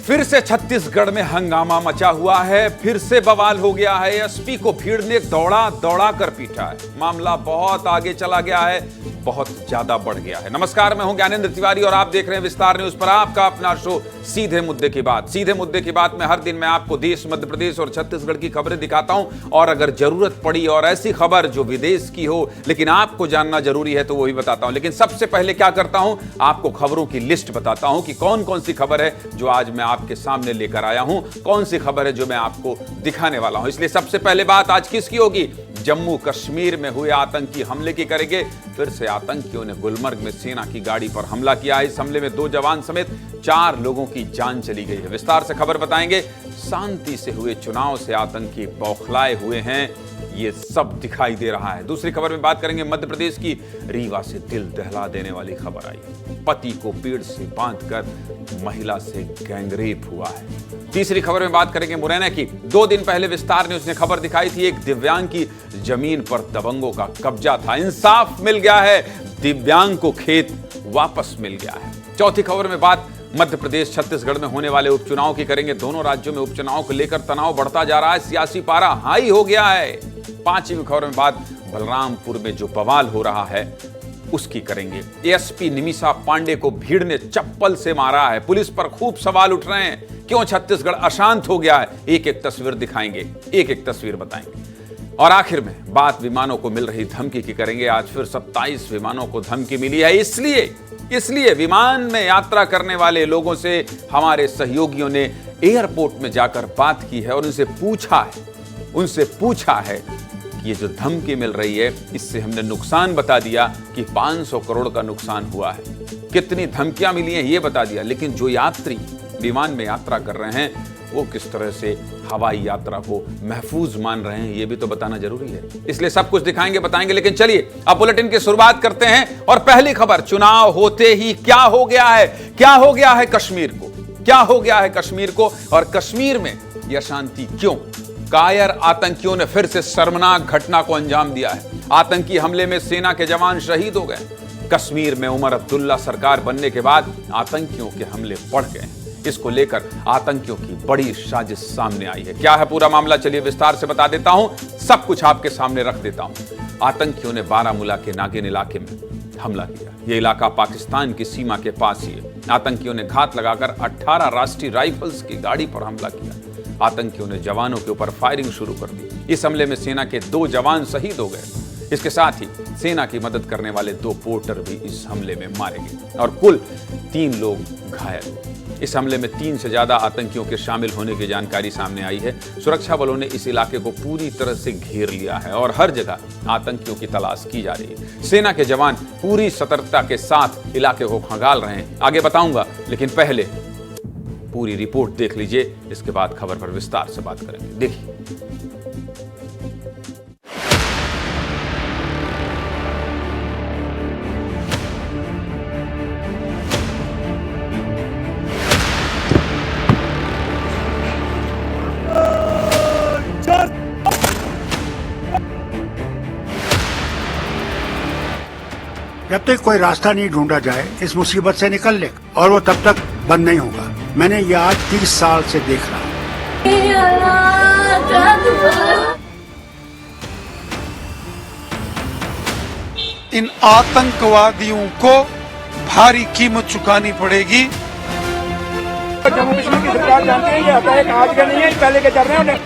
फिर से छत्तीसगढ़ में हंगामा मचा हुआ है। फिर से बवाल हो गया है। एसपी को भीड़ ने दौड़ा दौड़ा कर पीटा है। मामला बहुत आगे चला गया है, बहुत ज्यादा बढ़ गया है। नमस्कार, मैं हूं ज्ञानेंद्र तिवारी और आप देख रहे हैं विस्तार न्यूज पर आपका अपना शो सीधे मुद्दे की बात। सीधे मुद्दे की बात में हर दिन मैं आपको देश, मध्य प्रदेश और छत्तीसगढ़ की खबरें दिखाता हूं और अगर जरूरत पड़ी और ऐसी खबर जो विदेश की हो लेकिन आपको जानना जरूरी है तो वो भी बताता हूं। लेकिन सबसे पहले क्या करता हूं, आपको खबरों की लिस्ट बताता हूं कि कौन कौन सी खबर है जो आज मैं आपके सामने लेकर आया हूं, कौन सी खबर है जो मैं आपको दिखाने वाला हूं। इसलिए सबसे पहले बात आज किसकी होगी? जम्मू कश्मीर में हुए आतंकी हमले की करेंगे। फिर से आतंकियों ने गुलमर्ग में सेना की गाड़ी पर हमला किया है। इस हमले में 2 जवान समेत 4 लोगों की जान चली गई है। विस्तार से खबर बताएंगे। शांति से हुए चुनाव से आतंकी बौखलाए हुए हैं, ये सब दिखाई दे रहा है। दूसरी खबर में बात करेंगे मध्य प्रदेश की। रीवा से दिल दहला देने वाली खबर आई। पति को पेड़ से बांधकर महिला से गैंगरेप हुआ है। तीसरी खबर में बात करेंगे मुरैना की। 2 दिन पहले विस्तार न्यूज ने खबर दिखाई थी, एक दिव्यांग की जमीन पर दबंगों का कब्जा था। इंसाफ मिल गया है, दिव्यांग को खेत वापस मिल गया है। चौथी खबर में बात मध्य प्रदेश छत्तीसगढ़ में होने वाले उपचुनाव की करेंगे। दोनों राज्यों में उपचुनाव को लेकर तनाव बढ़ता जा रहा है, सियासी पारा हाई हो गया है। पांचवी खबर में बात बलरामपुर में जो बवाल हो रहा है उसकी करेंगे। एसपी निमिषा पांडे को भीड़ ने चप्पल से मारा है। पुलिस पर खूब सवाल उठ रहे हैं, क्यों छत्तीसगढ़ अशांत हो गया है। एक एक तस्वीर दिखाएंगे, एक एक तस्वीर बताएंगे। और आखिर में बात विमानों को मिल रही धमकी की करेंगे। आज फिर 27 विमानों को धमकी मिली है। इसलिए विमान में यात्रा करने वाले लोगों से हमारे सहयोगियों ने एयरपोर्ट में जाकर बात की है और उनसे पूछा है कि ये जो धमकी मिल रही है इससे हमने नुकसान बता दिया कि 500 करोड़ का नुकसान हुआ है। कितनी धमकियां मिली हैं ये बता दिया, लेकिन जो यात्री विमान में यात्रा कर रहे हैं वो किस तरह से हवाई यात्रा को महफूज मान रहे हैं ये भी तो बताना जरूरी है। इसलिए सब कुछ दिखाएंगे, बताएंगे। लेकिन चलिए अब बुलेटिन की शुरुआत करते हैं और पहली खबर, चुनाव होते ही क्या हो गया है? क्या हो गया है कश्मीर को? क्या हो गया है कश्मीर को? और कश्मीर में यह अशांति क्यों? कायर आतंकियों ने फिर से शर्मनाक घटना को अंजाम दिया है। आतंकी हमले में सेना के जवान शहीद हो गए। कश्मीर में उमर अब्दुल्ला सरकार बनने के बाद आतंकियों के हमले बढ़ गए। इसको लेकर आतंकियों की बड़ी साजिश सामने आई है। क्या है पूरा मामला, चलिए विस्तार से बता देता हूं, सब कुछ आपके सामने रख देता हूं। आतंकियों ने बारामूला के नागिन इलाके में हमला किया। यह इलाका पाकिस्तान की सीमा के पास ही है। आतंकियों ने घात लगाकर 18 राष्ट्रीय राइफल्स की गाड़ी पर हमला किया। आतंकियों ने जवानों के ऊपर फायरिंग शुरू कर दी। इस हमले में सेना के 2 जवान शहीद हो गए। इसके साथ ही सेना की मदद करने वाले 2 पोर्टर भी इस हमले में मारे गए और कुल 3 लोग घायल हुए। इस हमले में 3 से ज्यादा आतंकियों के शामिल होने की जानकारी सामने आई है। सुरक्षा बलों ने इस इलाके को पूरी तरह से घेर लिया है और हर जगह आतंकियों की तलाश की जा रही है। सेना के जवान पूरी सतर्कता के साथ इलाके को खंगाल रहे हैं, आगे बताऊंगा। लेकिन पहले पूरी रिपोर्ट देख लीजिए, इसके बाद खबर पर विस्तार से बात करेंगे। देखिए, जब तक कोई रास्ता नहीं ढूंढा जाए इस मुसीबत से निकलने का, और वो तब तक बंद नहीं होगा। मैंने ये आज 30 साल से देख रहा हूँ। इन आतंकवादियों को भारी कीमत चुकानी पड़ेगी। जम्मू कश्मीर की सरकार जानती है ये अटैक आज का नहीं है, पहले के चल रहे हैं।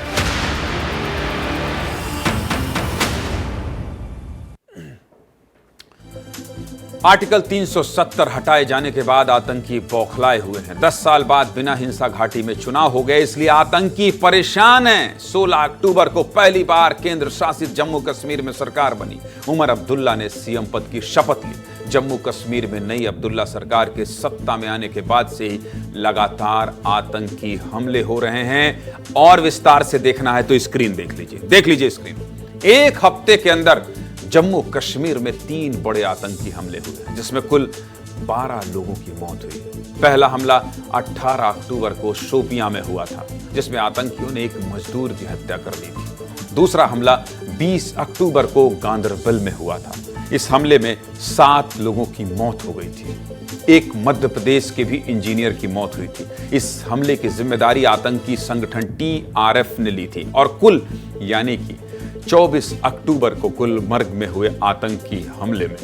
आर्टिकल 370 हटाए जाने के बाद आतंकी बौखलाए हुए हैं। 10 साल बाद बिना हिंसा घाटी में चुनाव हो गए, इसलिए आतंकी परेशान हैं। 16 अक्टूबर को पहली बार केंद्र शासित जम्मू कश्मीर में सरकार बनी। उमर अब्दुल्ला ने सीएम पद की शपथ ली। जम्मू कश्मीर में नई अब्दुल्ला सरकार के सत्ता में आने के बाद से ही लगातार आतंकी हमले हो रहे हैं। और विस्तार से देखना है तो स्क्रीन देख लीजिए स्क्रीन। एक हफ्ते के अंदर जम्मू कश्मीर में 3 बड़े आतंकी हमले हुए हैं, जिसमें कुल 12 लोगों की मौत हुई। पहला हमला 18 अक्टूबर को शोपियां में हुआ था, जिसमें आतंकियों ने एक मजदूर की हत्या कर दी थी। दूसरा हमला 20 अक्टूबर को गांदरबल में हुआ था। इस हमले में 7 लोगों की मौत हो गई थी। एक मध्य प्रदेश के भी इंजीनियर की मौत हुई थी। इस हमले की जिम्मेदारी आतंकी संगठन TRF ने ली थी और कुल यानी कि 24 अक्टूबर को गुलमर्ग में हुए आतंकी हमले में,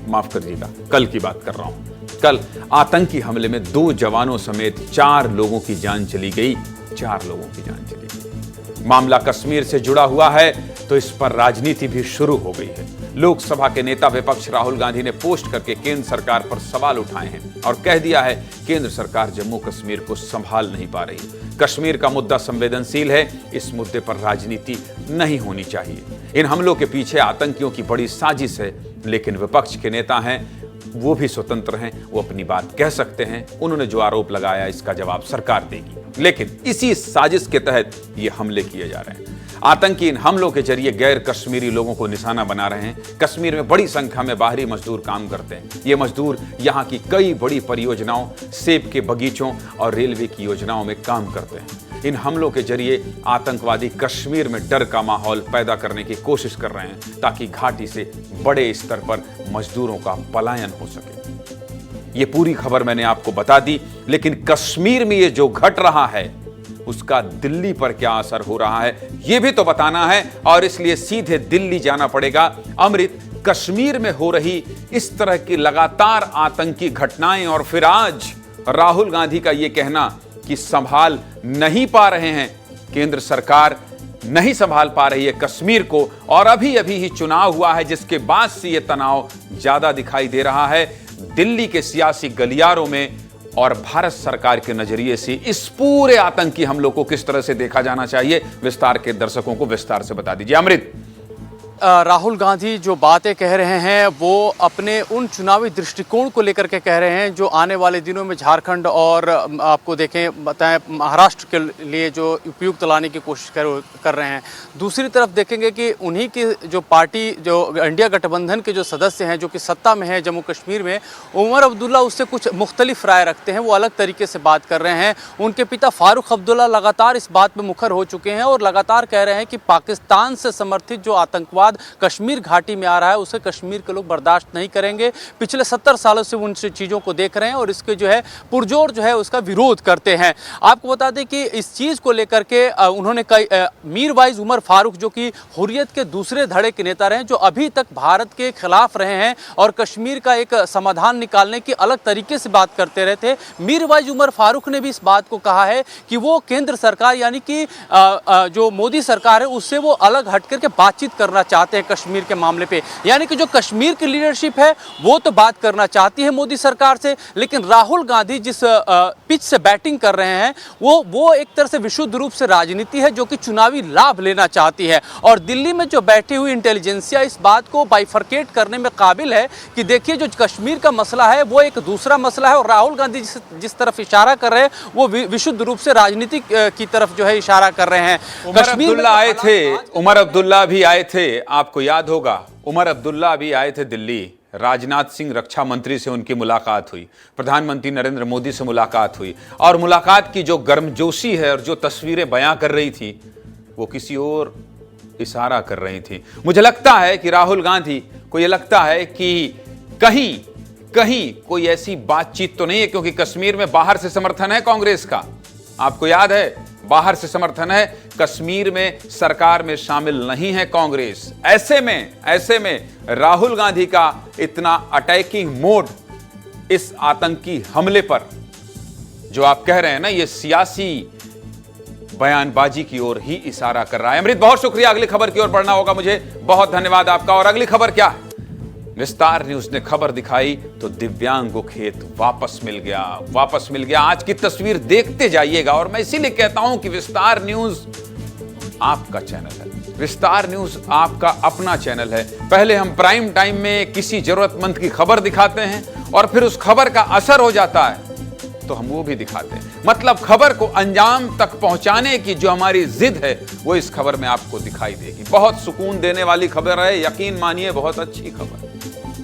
माफ करिएगा कल की बात कर रहा हूं, कल आतंकी हमले में 2 जवानों समेत 4 लोगों की जान चली गई। 4 लोगों की जान चली गई। मामला कश्मीर से जुड़ा हुआ है तो इस पर राजनीति भी शुरू हो गई है। लोकसभा के नेता विपक्ष राहुल गांधी ने पोस्ट करके केंद्र सरकार पर सवाल उठाए हैं और कह दिया है केंद्र सरकार जम्मू कश्मीर को संभाल नहीं पा रही। कश्मीर का मुद्दा संवेदनशील है, इस मुद्दे पर राजनीति नहीं होनी चाहिए। इन हमलों के पीछे आतंकियों की बड़ी साजिश है, लेकिन विपक्ष के नेता हैं, वो भी स्वतंत्र हैं, वो अपनी बात कह सकते हैं। उन्होंने जो आरोप लगाया इसका जवाब सरकार देगी, लेकिन इसी साजिश के तहत ये हमले किए जा रहे हैं। आतंकी इन हमलों के जरिए गैर कश्मीरी लोगों को निशाना बना रहे हैं। कश्मीर में बड़ी संख्या में बाहरी मजदूर काम करते हैं। ये मजदूर यहाँ की कई बड़ी परियोजनाओं, सेब के बगीचों और रेलवे की योजनाओं में काम करते हैं। इन हमलों के जरिए आतंकवादी कश्मीर में डर का माहौल पैदा करने की कोशिश कर रहे हैं ताकि घाटी से बड़े स्तर पर मजदूरों का पलायन हो सके। ये पूरी खबर मैंने आपको बता दी, लेकिन कश्मीर में ये जो घट रहा है उसका दिल्ली पर क्या असर हो रहा है ये भी तो बताना है, और इसलिए सीधे दिल्ली जाना पड़ेगा। अमृत, कश्मीर में हो रही इस तरह की लगातार आतंकी घटनाएं और फिर आज राहुल गांधी का यह कहना कि संभाल नहीं पा रहे हैं, केंद्र सरकार नहीं संभाल पा रही है कश्मीर को, और अभी अभी ही चुनाव हुआ है जिसके बाद से यह तनाव ज्यादा दिखाई दे रहा है दिल्ली के सियासी गलियारों में। और भारत सरकार के नजरिए से इस पूरे आतंकी हमलों को किस तरह से देखा जाना चाहिए, विस्तार के दर्शकों को विस्तार से बता दीजिए। अमृत, राहुल गांधी जो बातें कह रहे हैं वो अपने उन चुनावी दृष्टिकोण को लेकर के कह रहे हैं जो आने वाले दिनों में झारखंड और आपको देखें बताएं महाराष्ट्र के लिए जो उपयुक्त लाने की कोशिश कर रहे हैं। दूसरी तरफ देखेंगे कि उन्हीं की जो पार्टी, जो इंडिया गठबंधन के जो सदस्य हैं जो कि सत्ता में है जम्मू कश्मीर में, उमर अब्दुल्ला उससे कुछ मुख्तलिफ राय रखते हैं, वो अलग तरीके से बात कर रहे हैं। उनके पिता फारूक अब्दुल्ला लगातार इस बात पर मुखर हो चुके हैं और लगातार कह रहे हैं कि पाकिस्तान से समर्थित जो आतंकवाद कश्मीर घाटी में आ रहा है उसे कश्मीर के लोग बर्दाश्त नहीं करेंगे। पिछले 70 सालों से उन चीज़ों को देख रहे हैं और इसके जो है पुरजोर जो है उसका विरोध करते हैं। आपको बता दें कि इस चीज़ को लेकर के उन्होंने कई मीरवाइज उमर फारूक जो कि हुर्रियत के दूसरे धड़े के नेता रहे, जो अभी तक भारत के खिलाफ रहे हैं और कश्मीर का एक समाधान निकालने की अलग तरीके से बात करते रहे थे, मीरवाइज उमर फारूक ने भी इस बात को कहा है कि वो केंद्र सरकार यानी कि जो मोदी सरकार है उससे वो अलग हट करके बातचीत करना चाहते हैं कश्मीर के मामले पे। यानी कि जो कश्मीर की लीडरशिप है वो तो बात करना चाहती है मोदी सरकार से, लेकिन राहुल गांधी जिस पिच से बैटिंग कर रहे हैं वो एक तरह से विशुद्ध रूप से राजनीति है जो कि चुनावी लाभ लेना चाहती है। और दिल्ली में जो बैठी हुई इंटेलिजेंसिया इस बात को बाइफरकेट करने में काबिल है कि देखिए जो कश्मीर का मसला है वो एक दूसरा मसला है और राहुल गांधी जिस तरफ इशारा कर रहे हैं वो विशुद्ध रूप से राजनीति की तरफ जो है इशारा कर रहे हैं। उमर अब्दुल्ला आए थे, उमर अब्दुल्ला भी आए थे, आपको याद होगा उमर अब्दुल्ला भी आए थे दिल्ली। राजनाथ सिंह रक्षा मंत्री से उनकी मुलाकात हुई, प्रधानमंत्री नरेंद्र मोदी से मुलाकात हुई, और मुलाकात की जो गर्मजोशी है और जो तस्वीरें बयां कर रही थी वो किसी और इशारा कर रही थी। मुझे लगता है कि राहुल गांधी को यह लगता है कि कहीं कोई ऐसी बातचीत तो नहीं है, क्योंकि कश्मीर में बाहर से समर्थन है कांग्रेस का, आपको याद है बाहर से समर्थन है, कश्मीर में सरकार में शामिल नहीं है कांग्रेस। ऐसे में राहुल गांधी का इतना अटैकिंग मोड इस आतंकी हमले पर जो आप कह रहे हैं ना, ये सियासी बयानबाजी की ओर ही इशारा कर रहा है। अमृत, बहुत शुक्रिया। अगली खबर की ओर बढ़ना होगा मुझे, बहुत धन्यवाद आपका। और अगली खबर क्या है? विस्तार न्यूज ने खबर दिखाई तो दिव्यांग को खेत वापस मिल गया। आज की तस्वीर देखते जाइएगा, और मैं इसीलिए कहता हूं कि विस्तार न्यूज आपका चैनल है, विस्तार न्यूज आपका अपना चैनल है। पहले हम प्राइम टाइम में किसी जरूरतमंद की खबर दिखाते हैं और फिर उस खबर का असर हो जाता है तो हम वो भी दिखाते हैं। मतलब खबर को अंजाम तक पहुंचाने की जो हमारी जिद है वो इस खबर में आपको दिखाई देगी। बहुत सुकून देने वाली खबर है, यकीन मानिए बहुत अच्छी खबर।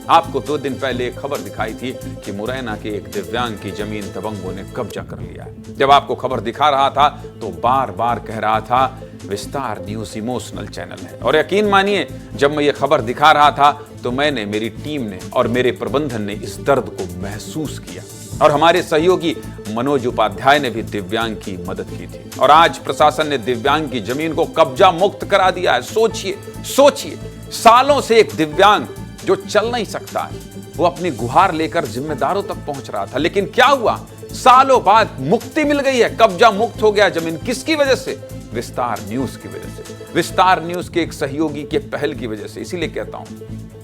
आपको 2 दिन पहले एक खबर दिखाई थी कि मुरैना के एक दिव्यांग की जमीन दबंगों ने कब्जा कर लिया है। जब आपको खबर दिखा रहा था तो बार बार कह रहा था विस्तार न्यूज इमोशनल चैनल है और यकीन मानिए जब मैं ये खबर दिखा रहा था तो मैंने, मेरी टीम ने और मेरे प्रबंधन ने इस दर्द को महसूस किया और हमारे सहयोगी मनोज उपाध्याय ने भी दिव्यांग की मदद की थी और आज प्रशासन ने दिव्यांग की जमीन को कब्जा मुक्त करा दिया है। सोचिए सालों से एक दिव्यांग जो चल नहीं सकता है वो अपनी गुहार लेकर जिम्मेदारों तक पहुंच रहा था, लेकिन क्या हुआ, सालों बाद मुक्ति मिल गई है, कब्जा मुक्त हो गया जमीन। किसकी वजह से? विस्तार न्यूज की वजह से, विस्तार न्यूज के एक सहयोगी के पहल की वजह से। इसीलिए कहता हूं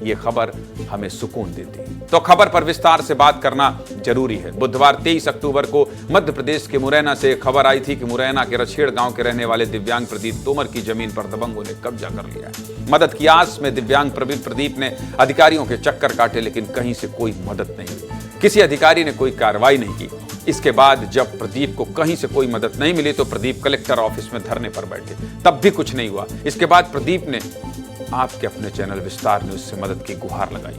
ये खबर हमें सुकून देती है। तो खबर पर विस्तार से बात करना जरूरी है। बुधवार 23 अक्टूबर को मध्य प्रदेश के मुरैना से एक खबर आई थी कि मुरैना के रछेड़ गांव के रहने वाले दिव्यांग प्रदीप तोमर की जमीन पर दबंगों ने कब्जा कर लिया है। मदद की आस में दिव्यांग प्रदीप ने अधिकारियों के चक्कर काटे, लेकिन कहीं से कोई मदद नहीं मिली। किसी अधिकारी ने कोई कार्रवाई नहीं की। इसके बाद जब प्रदीप को कहीं से कोई मदद नहीं मिली तो प्रदीप कलेक्टर ऑफिस में धरने पर बैठे, तब भी कुछ नहीं हुआ। इसके बाद प्रदीप ने आपके अपने चैनल विस्तार न्यूज से मदद की गुहार लगाई,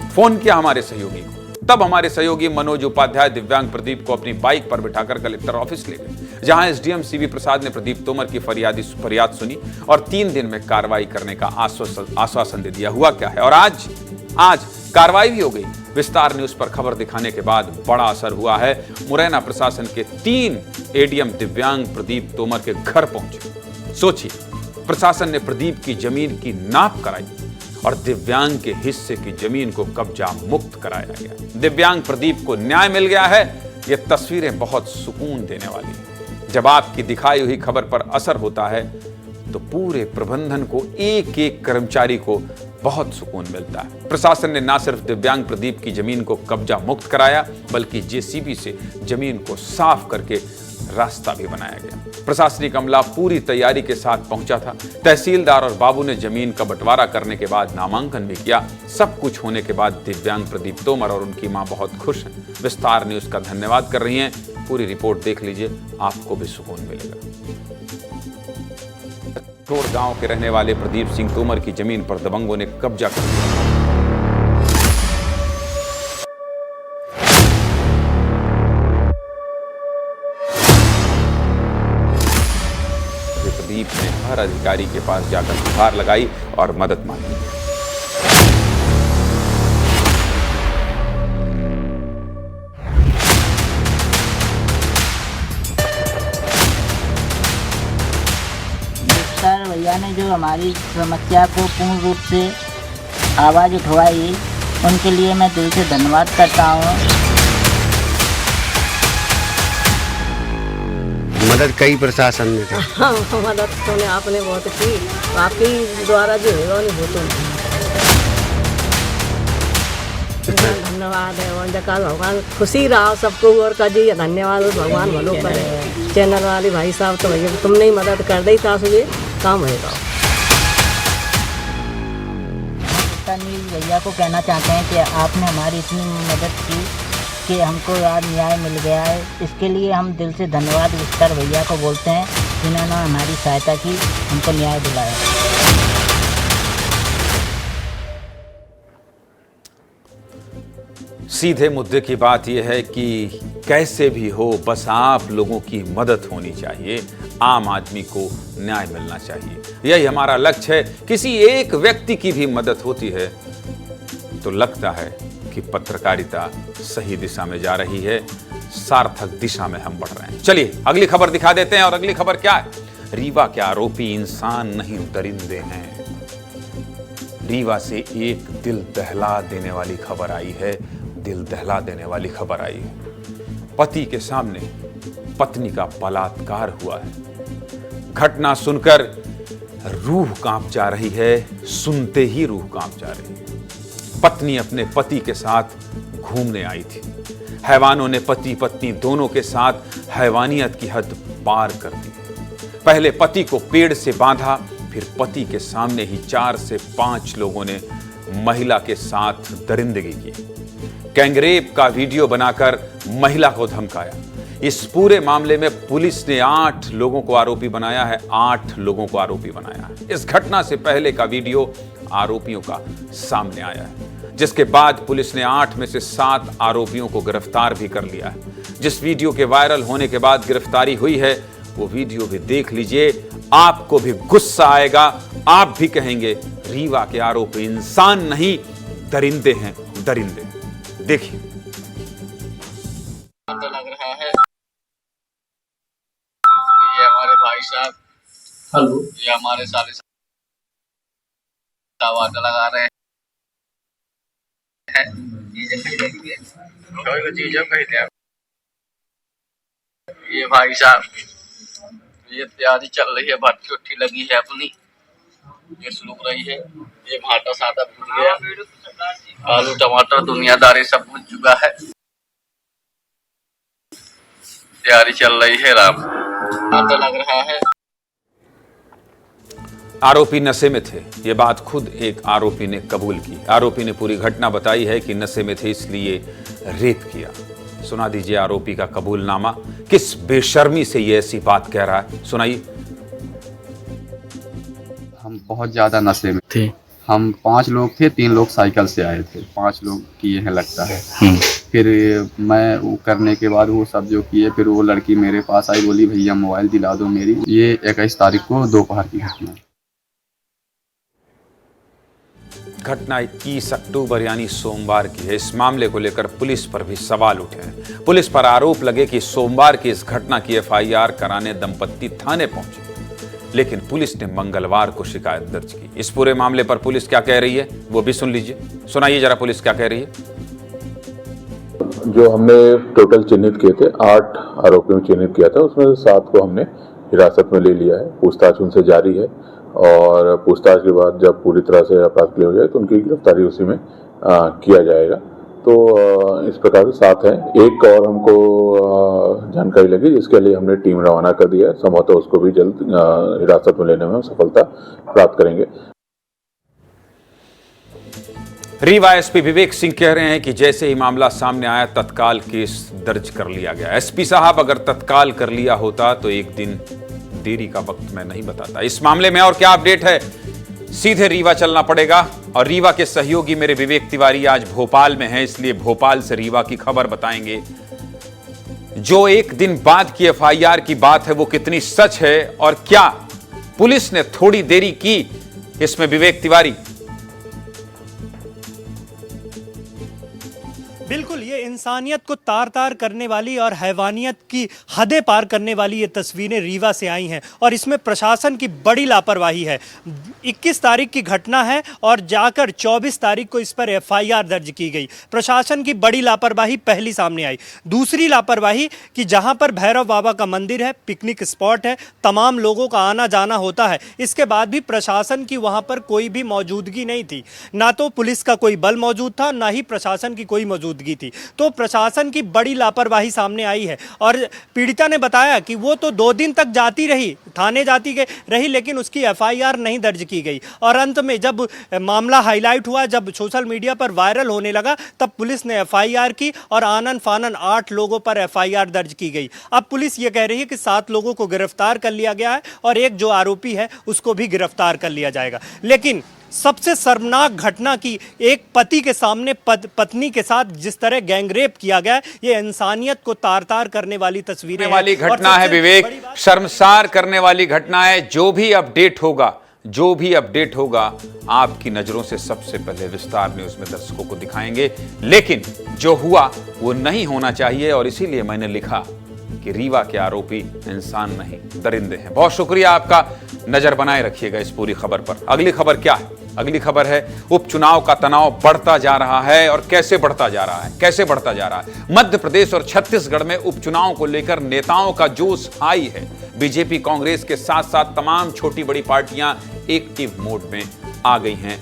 फोन किया हमारे सहयोगी को। तब हमारे सहयोगी मनोज उपाध्याय दिव्यांग प्रदीप को अपनी बाइक पर बिठाकर कलेक्टर ऑफिस ले गए, जहां एसडीएम सीवी प्रसाद ने प्रदीप तोमर की फरियाद सुनी और 3 दिन में कार्रवाई करने का आश्वासन दे दिया। हुआ क्या है, और आज कार्रवाई भी हो गई। विस्तार न्यूज पर खबर दिखाने के बाद बड़ा असर हुआ है। मुरैना प्रशासन के 3 एडीएम दिव्यांग प्रदीप तोमर के घर पहुंचे। सोचिए, प्रशासन ने प्रदीप की जमीन की नाप कराई और दिव्यांग के हिस्से की जमीन को कब्जा मुक्त कराया गया। दिव्यांग प्रदीप को न्याय मिल गया है। ये तस्वीरें बहुत सुकून देने वाली हैं। जब आपकी दिखाई हुई खबर पर असर होता है तो पूरे प्रबंधन को, एक एक कर्मचारी को बहुत सुकून मिलता है। प्रशासन ने न सिर्फ दिव्यांग प्रदीप की जमीन को कब्जा मुक्त कराया, बल्कि जेसीबी से जमीन को साफ करके रास्ता भी बनाया गया। प्रशासनिक अमला पूरी तैयारी के साथ पहुंचा था। तहसीलदार और बाबू ने जमीन का बंटवारा करने के बाद नामांकन भी किया। सब कुछ होने के बाद दिव्यांग प्रदीप तोमर और उनकी मां बहुत खुश हैं। विस्तार न्यूज का धन्यवाद कर रही हैं। पूरी रिपोर्ट देख लीजिए, आपको भी सुकून मिलेगा। तोड़ गांव के रहने वाले प्रदीप सिंह तोमर की जमीन पर दबंगों ने कब्जा कर लिया। प्रदीप ने हर अधिकारी के पास जाकर गुहार लगाई और मदद मांगी। सर भैया ने जो हमारी समस्या को पूर्ण रूप से आवाज़ उठवाई, उनके लिए मैं दिल से धन्यवाद करता हूँ। मदद कई प्रशासन ने की। हाँ, मदद तो आपने बहुत की, आपके द्वारा जो है वो तो धन्यवाद है। और जका भगवान खुशी रहा सबको और का जी धन्यवाद, भगवान भलो करे। चैनल वाले भाई साहब तो भैया तुमने ही मदद कर दी था, मुझे काम होगा। न्यूज़ भैया को कहना चाहते हैं कि आपने हमारी इतनी मदद की कि हमको आज न्याय मिल गया है। इसके लिए हम दिल से धन्यवाद विस्तार भैया को बोलते हैं, जिन्होंने हमारी सहायता की, हमको न्याय दिलाया। सीधे मुद्दे की बात यह है कि कैसे भी हो, बस आप लोगों की मदद होनी चाहिए। आम आदमी को न्याय मिलना चाहिए, यही हमारा लक्ष्य है। किसी एक व्यक्ति की भी मदद होती है तो लगता है कि पत्रकारिता सही दिशा में जा रही है, सार्थक दिशा में हम बढ़ रहे हैं। चलिए अगली खबर दिखा देते हैं। और अगली खबर क्या है? रीवा के आरोपी इंसान नहीं दरिंदे हैं। रीवा से एक दिल दहला देने वाली खबर आई है। दिल दहला देने वाली खबर आई है। पति के सामने पत्नी का बलात्कार हुआ है। घटना सुनकर रूह कांप जा रही है, सुनते ही रूह कांप जा रही है। पत्नी अपने पति के साथ घूमने आई थी। हैवानों ने पति पत्नी दोनों के साथ हैवानियत की हद पार कर दी। पहले पति को पेड़ से बांधा, फिर पति के सामने ही 4 से 5 लोगों ने महिला के साथ दरिंदगी की। गैंगरेप का वीडियो बनाकर महिला को धमकाया। इस पूरे मामले में पुलिस ने 8 लोगों को आरोपी बनाया है। 8 लोगों को आरोपी बनाया है। इस घटना से पहले का वीडियो आरोपियों का सामने आया है, जिसके बाद पुलिस ने 8 में से 7 आरोपियों को गिरफ्तार भी कर लिया है। जिस वीडियो के वायरल होने के बाद गिरफ्तारी हुई है वो वीडियो भी देख लीजिए। आपको भी गुस्सा आएगा, आप भी कहेंगे रीवा के आरोपी इंसान नहीं दरिंदे हैं, दरिंदे। देखिए। लग रहा है ये हमारे भाई साहब, हेलो, ये हमारे साले साहब लगा रहे हैं। ये भाई साहब, ये तैयारी चल रही है, भट्टी उट्टी लगी है अपनी, ये सुलूक रही है। ये भाटा साटा भूज गया, आलू टमाटर दुनियादारी सब भूज चुका है। तैयारी चल रही है, राम आता लग रहा है। आरोपी नशे में थे, ये बात खुद एक आरोपी ने कबूल की। आरोपी ने पूरी घटना बताई है कि नशे में थे इसलिए रेप किया। सुना दीजिए आरोपी का कबूलनामा, किस बेशर्मी से ये ऐसी बात कह रहा है, सुनाइए। हम बहुत ज्यादा नशे में थे। हम 5 लोग थे, 3 लोग साइकिल से आए थे, 5 लोग किए हैं लगता है। फिर मैं वो करने के बाद वो सब जो किए, फिर वो लड़की मेरे पास आई, बोली भैया मोबाइल दिला दो मेरी। ये 21 तारीख को दोपहर की घटना। घटना 21 अक्टूबर यानी सोमवार की है। इस मामले को लेकर पुलिस पर भी सवाल उठे हैं। पुलिस पर आरोप लगे कि सोमवार की इस घटना की FIR कराने दंपत्ति थाने पहुंचे, लेकिन पुलिस ने मंगलवार को शिकायत दर्ज की। इस पूरे मामले पर पुलिस क्या कह रही है वो भी सुन लीजिए। सुनाइए जरा पुलिस क्या कह रही है। जो हमने टोटल चिन्हित किए थे, 8 आरोपियों को चिन्हित किया था, उसमें से 7 को हमने हिरासत में ले लिया है। पूछताछ उनसे जारी है और पूछताछ के बाद जब पूरी तरह से अपराध क्लियर हो जाए तो उनकी गिरफ्तारी उसी में किया जाएगा। तो इस प्रकार से 7 हैं। एक और हमको जानकारी लगी जिसके लिए हमने टीम रवाना कर दिया है। संभवतः उसको भी जल्द हिरासत में लेने में सफलता प्राप्त करेंगे। रीवा एसपी विवेक सिंह कह रहे हैं कि जैसे ही मामला सामने आया तत्काल केस दर्ज कर लिया गया। एसपी साहब अगर तत्काल कर लिया होता तो एक दिन देरी का वक्त मैं नहीं बताता। इस मामले में और क्या अपडेट है, सीधे रीवा चलना पड़ेगा और रीवा के सहयोगी मेरे विवेक तिवारी आज भोपाल में हैं, इसलिए भोपाल से रीवा की खबर बताएंगे। जो एक दिन बाद की FIR की बात है वो कितनी सच है और क्या पुलिस ने थोड़ी देरी की, इसमें विवेक तिवारी। बिल्कुल, ये इंसानियत को तार तार करने वाली और हैवानियत की हदें पार करने वाली ये तस्वीरें रीवा से आई हैं और इसमें प्रशासन की बड़ी लापरवाही है। 21 तारीख की घटना है और जाकर 24 तारीख को इस पर FIR दर्ज की गई। प्रशासन की बड़ी लापरवाही पहली सामने आई। दूसरी लापरवाही कि जहां पर भैरव बाबा का मंदिर है, पिकनिक स्पॉट है, तमाम लोगों का आना जाना होता है, इसके बाद भी प्रशासन की वहां पर कोई भी मौजूदगी नहीं थी। ना तो पुलिस का कोई बल मौजूद था, ना ही प्रशासन की कोई मौजूदगी थी। तो प्रशासन की बड़ी लापरवाही सामने आई है और पीड़िता ने बताया कि वो तो 2 दिन तक जाती रही, थाने जाती रही, लेकिन उसकी FIR नहीं दर्ज की गई। और अंत में जब मामला हाईलाइट हुआ, जब सोशल मीडिया पर वायरल होने लगा, तब पुलिस ने FIR की और आनन फानन 8 लोगों पर FIR दर्ज की गई। अब पुलिस ये कह रही है कि 7 लोगों को गिरफ्तार कर लिया गया है और एक जो आरोपी है उसको भी गिरफ्तार कर लिया जाएगा। लेकिन सबसे शर्मनाक घटना की एक पति के सामने पत्नी के साथ जिस तरह गैंगरेप किया गया, ये इंसानियत को तार तार करने वाली तस्वीरें वाली घटना है विवेक, शर्मसार करने वाली घटना है। जो भी अपडेट होगा आपकी नजरों से सबसे पहले विस्तार न्यूज में दर्शकों को दिखाएंगे। लेकिन जो हुआ वो नहीं होना चाहिए और इसीलिए मैंने लिखा कि रीवा के आरोपी इंसान नहीं दरिंदे हैं। बहुत शुक्रिया आपका, नजर बनाए रखिएगा इस पूरी खबर पर। अगली खबर क्या है? अगली खबर है उपचुनाव का तनाव बढ़ता जा रहा है और कैसे बढ़ता जा रहा है। मध्य प्रदेश और छत्तीसगढ़ में उपचुनाव को लेकर नेताओं का जोश हाई है। बीजेपी कांग्रेस के साथ साथ तमाम छोटी बड़ी पार्टियां एक्टिव मोड में आ गई हैं,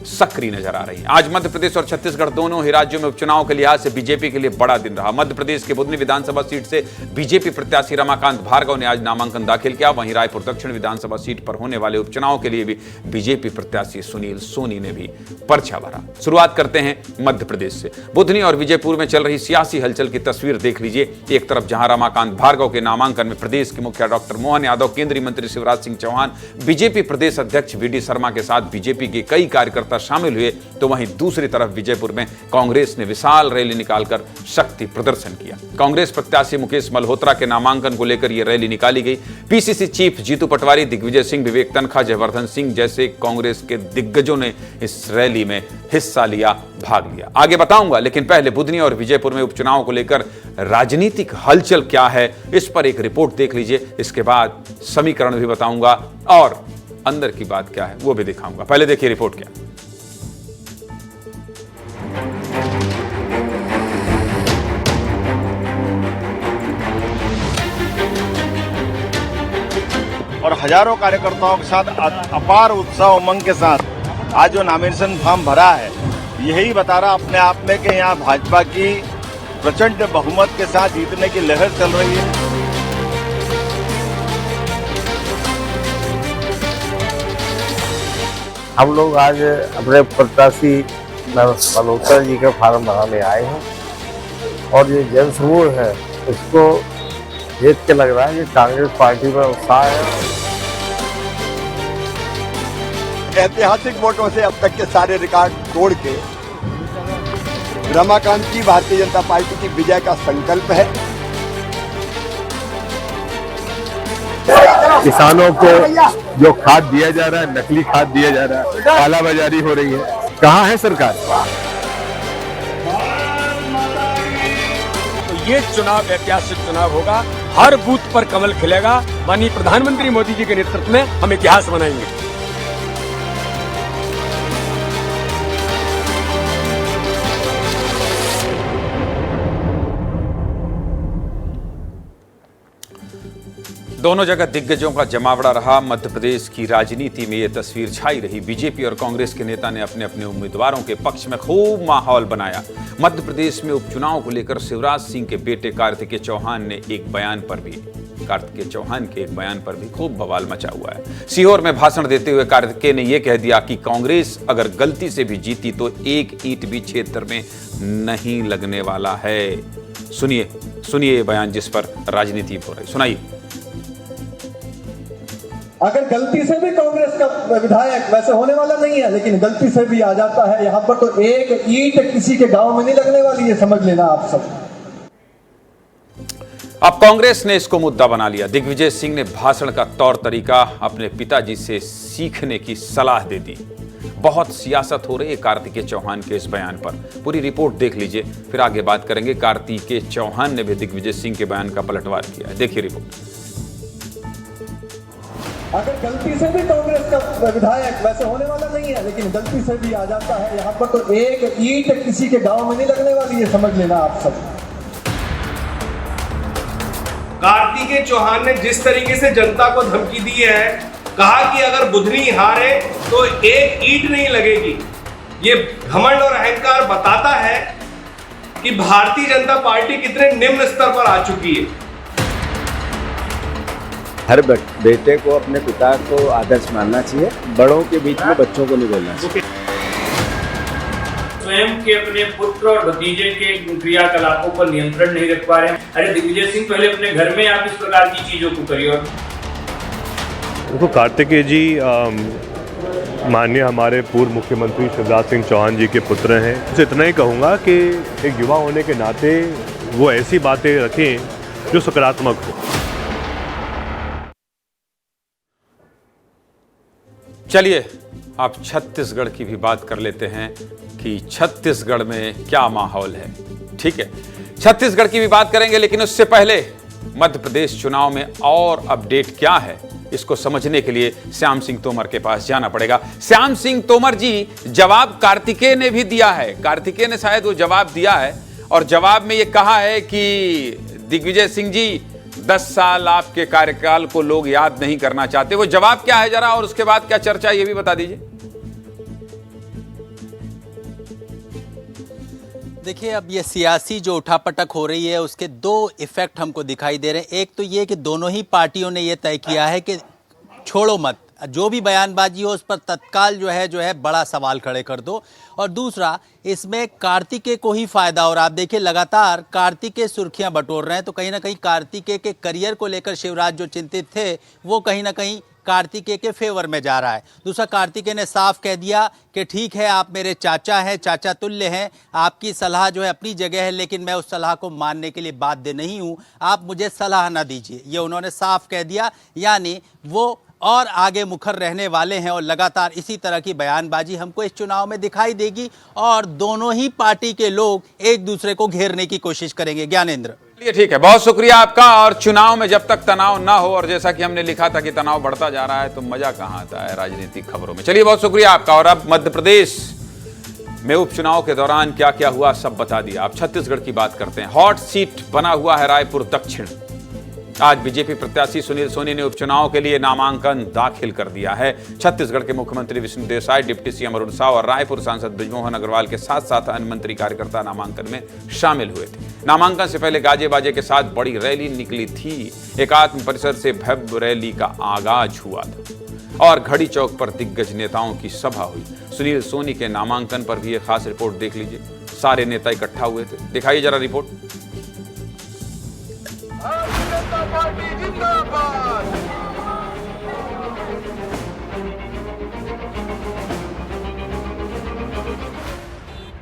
सक्रिय नजर आ रही है। आज मध्य प्रदेश और छत्तीसगढ़ दोनों ही राज्यों में उपचुनाव के लिहाज से बीजेपी के लिए बड़ा दिन रहा। मध्य प्रदेश के बुधनी विधानसभा सीट से बीजेपी प्रत्याशी रमाकांत भार्गव ने आज नामांकन दाखिल किया। वहीं रायपुर दक्षिण विधानसभा सीट पर होने वाले उपचुनाव के लिए भी बीजेपी प्रत्याशी सुनील सोनी ने भी पर्चा भरा। शुरुआत करते हैं मध्य प्रदेश से। बुधनी और विजयपुर में चल रही सियासी हलचल की तस्वीर देख लीजिए। एक तरफ जहां रमाकांत भार्गव के नामांकन में प्रदेश के मुखिया डॉक्टर मोहन यादव, केंद्रीय मंत्री शिवराज सिंह चौहान, बीजेपी प्रदेश अध्यक्ष VD शर्मा के साथ बीजेपी के कई कार्यकर्ता कार्यकर्ता शामिल हुए, तो वहीं दूसरी तरफ विजयपुर में कांग्रेस ने विशाल रैली निकालकर शक्ति प्रदर्शन किया। कांग्रेस प्रत्याशी मुकेश मल्होत्रा के नामांकन को लेकर यह रैली निकाली गई। पीसीसी चीफ जीतू पटवारी, दिग्विजय सिंह, विवेक तनखा, जयवर्धन सिंह जैसे कांग्रेस के दिग्गजों ने इस रैली में हिस्सा लिया, भाग लिया। आगे बताऊंगा, लेकिन पहले बुधनी और विजयपुर में उपचुनाव को लेकर राजनीतिक हलचल क्या है, इस पर एक रिपोर्ट देख लीजिए। इसके बाद समीकरण भी बताऊंगा और अंदर की बात क्या है वो भी दिखाऊंगा। पहले देखिए रिपोर्ट क्या। और हजारों कार्यकर्ताओं के साथ अपार उत्साह उमंग के साथ आज जो नॉमिनेशन फॉर्म भरा है, यही बता रहा अपने आप में कि यहाँ भाजपा की प्रचंड बहुमत के साथ जीतने की लहर चल रही है। हम लोग आज अपने प्रत्याशी मल्होत्रा जी का फार्म भराने आए हैं और ये जन समूह है, इसको देख के लग रहा है कि कांग्रेस पार्टी में उत्साह है। ऐतिहासिक वोटों से अब तक के सारे रिकॉर्ड तोड़ के रमाकांत की भारतीय जनता पार्टी की विजय का संकल्प है। किसानों को जो खाद दिया जा रहा है, नकली खाद दिया जा रहा है, कालाबाजारी हो रही है, कहाँ है सरकार? तो ये चुनाव ऐतिहासिक चुनाव होगा, हर बूथ पर कमल खिलेगा। माननीय प्रधानमंत्री मोदी जी के नेतृत्व में हम इतिहास बनाएंगे। दोनों जगह दिग्गजों का जमावड़ा रहा। मध्य प्रदेश की राजनीति में यह तस्वीर छाई रही। बीजेपी और कांग्रेस के नेता ने अपने अपने उम्मीदवारों के पक्ष में खूब माहौल बनाया। मध्य प्रदेश में उपचुनाव को लेकर शिवराज सिंह के बेटे कार्तिकेय चौहान के एक बयान पर भी खूब बवाल मचा हुआ है। सीहोर में भाषण देते हुए कार्तिकेय ने यह कह दिया कि कांग्रेस अगर गलती से भी जीती तो एक ईंट भी क्षेत्र में नहीं लगने वाला है। सुनिए बयान जिस पर राजनीति हो रही, सुनाइए। अगर गलती से भी कांग्रेस का विधायक, वैसे होने वाला नहीं है, लेकिन गलती से भी आ जाता है यहाँ पर, तो एक ईंट किसी के गांव में नहीं लगने वाली है, समझ लेना आप सब। अब कांग्रेस ने इसको मुद्दा बना लिया। दिग्विजय सिंह ने भाषण का तौर तरीका अपने पिताजी से सीखने की सलाह दे दी। बहुत सियासत हो रही है कार्तिकेय चौहान के इस बयान पर। पूरी रिपोर्ट देख लीजिए, फिर आगे बात करेंगे। कार्तिकेय चौहान ने भी दिग्विजय सिंह के बयान का पलटवार किया है। देखिए रिपोर्ट। अगर गलती से भी कांग्रेस का विधायक, वैसे होने वाला नहीं है, लेकिन गलती से भी आ जाता है यहाँ पर, तो एक ईंट किसी के गांव में नहीं लगने वाली है, समझ लेना आप सब। कार्तिकेय चौहान ने जिस तरीके से जनता को धमकी दी है, कहा कि अगर बुधनी हारे तो एक ईंट नहीं लगेगी, ये घमंड और अहंकार बताता है कि भारतीय जनता पार्टी कितने निम्न स्तर पर आ चुकी है। हर बेटे को अपने पिता को आदर्श मानना चाहिए, बड़ों के बीच में बच्चों को नहीं बोलना चाहिए। स्वयं के अपने पुत्र और भतीजे के क्रियाकलापों पर नियंत्रण नहीं रख पा रहे हैं। अरे दिग्विजय सिंह, पहले अपने घर में आप इस प्रकार की चीजों को करिए। और देखो, कार्तिकेय जी माननीय हमारे पूर्व मुख्यमंत्री शिवराज सिंह चौहान जी के पुत्र हैं। तो इतना ही कहूँगा कि एक युवा होने के नाते वो ऐसी बातें रखें जो सकारात्मक हो। चलिए अब छत्तीसगढ़ की भी बात कर लेते हैं कि छत्तीसगढ़ में क्या माहौल है। ठीक है, छत्तीसगढ़ की भी बात करेंगे, लेकिन उससे पहले मध्य प्रदेश चुनाव में और अपडेट क्या है, इसको समझने के लिए श्याम सिंह तोमर के पास जाना पड़ेगा। श्याम सिंह तोमर जी, जवाब कार्तिकेय ने भी दिया है। कार्तिकेय ने शायद वो जवाब दिया है और जवाब में ये कहा है कि दिग्विजय सिंह जी, 10 साल आपके कार्यकाल को लोग याद नहीं करना चाहते। वो जवाब क्या है जरा, और उसके बाद क्या चर्चा, ये भी बता दीजिए। देखिए, अब ये सियासी जो उठापटक हो रही है उसके दो इफेक्ट हमको दिखाई दे रहे हैं। एक तो ये कि दोनों ही पार्टियों ने ये तय किया है कि छोड़ो मत, जो भी बयानबाजी हो उस पर तत्काल जो है बड़ा सवाल खड़े कर दो। और दूसरा, इसमें कार्तिकेय को ही फायदा। और आप देखिए, लगातार कार्तिकेय सुर्खियां बटोर रहे हैं, तो कहीं ना कहीं कार्तिकेय के करियर को लेकर शिवराज जो चिंतित थे, वो कहीं ना कहीं कार्तिकेय के फेवर में जा रहा है। दूसरा, कार्तिकेय ने साफ कह दिया कि ठीक है, आप मेरे चाचा हैं, चाचा तुल्य हैं, आपकी सलाह जो है अपनी जगह है, लेकिन मैं उस सलाह को मानने के लिए बाध्य नहीं हूं, आप मुझे सलाह ना दीजिए। ये उन्होंने साफ कह दिया, यानी वो और आगे मुखर रहने वाले हैं और लगातार इसी तरह की बयानबाजी हमको इस चुनाव में दिखाई देगी और दोनों ही पार्टी के लोग एक दूसरे को घेरने की कोशिश करेंगे। ज्ञानेंद्र, चलिए ठीक है, बहुत शुक्रिया आपका। और चुनाव में जब तक तनाव ना हो, और जैसा कि हमने लिखा था कि तनाव बढ़ता जा रहा है, तो मजा कहां आता है राजनीतिक खबरों में। चलिए, बहुत शुक्रिया आपका। और अब मध्य प्रदेश में उपचुनाव के दौरान क्या क्या हुआ सब बता दिया। अब छत्तीसगढ़ की बात करते हैं। हॉट सीट बना हुआ है रायपुर दक्षिण। आज बीजेपी प्रत्याशी सुनील सोनी ने उपचुनाव के लिए नामांकन दाखिल कर दिया है। छत्तीसगढ़ के मुख्यमंत्री विष्णु देसाई, डिप्टी सीएम अरुण साव और रायपुर सांसद बृजमोहन अग्रवाल के साथ साथ अन्य मंत्री कार्यकर्ता नामांकन में शामिल हुए थे। नामांकन से पहले गाजे बाजे के साथ बड़ी रैली निकली थी। एकात्म परिसर से भव्य रैली का आगाज हुआ था और घड़ी चौक पर दिग्गज नेताओं की सभा हुई। सुनील सोनी के नामांकन पर भी एक खास रिपोर्ट देख लीजिए। सारे नेता इकट्ठा हुए थे, दिखाइए जरा रिपोर्ट।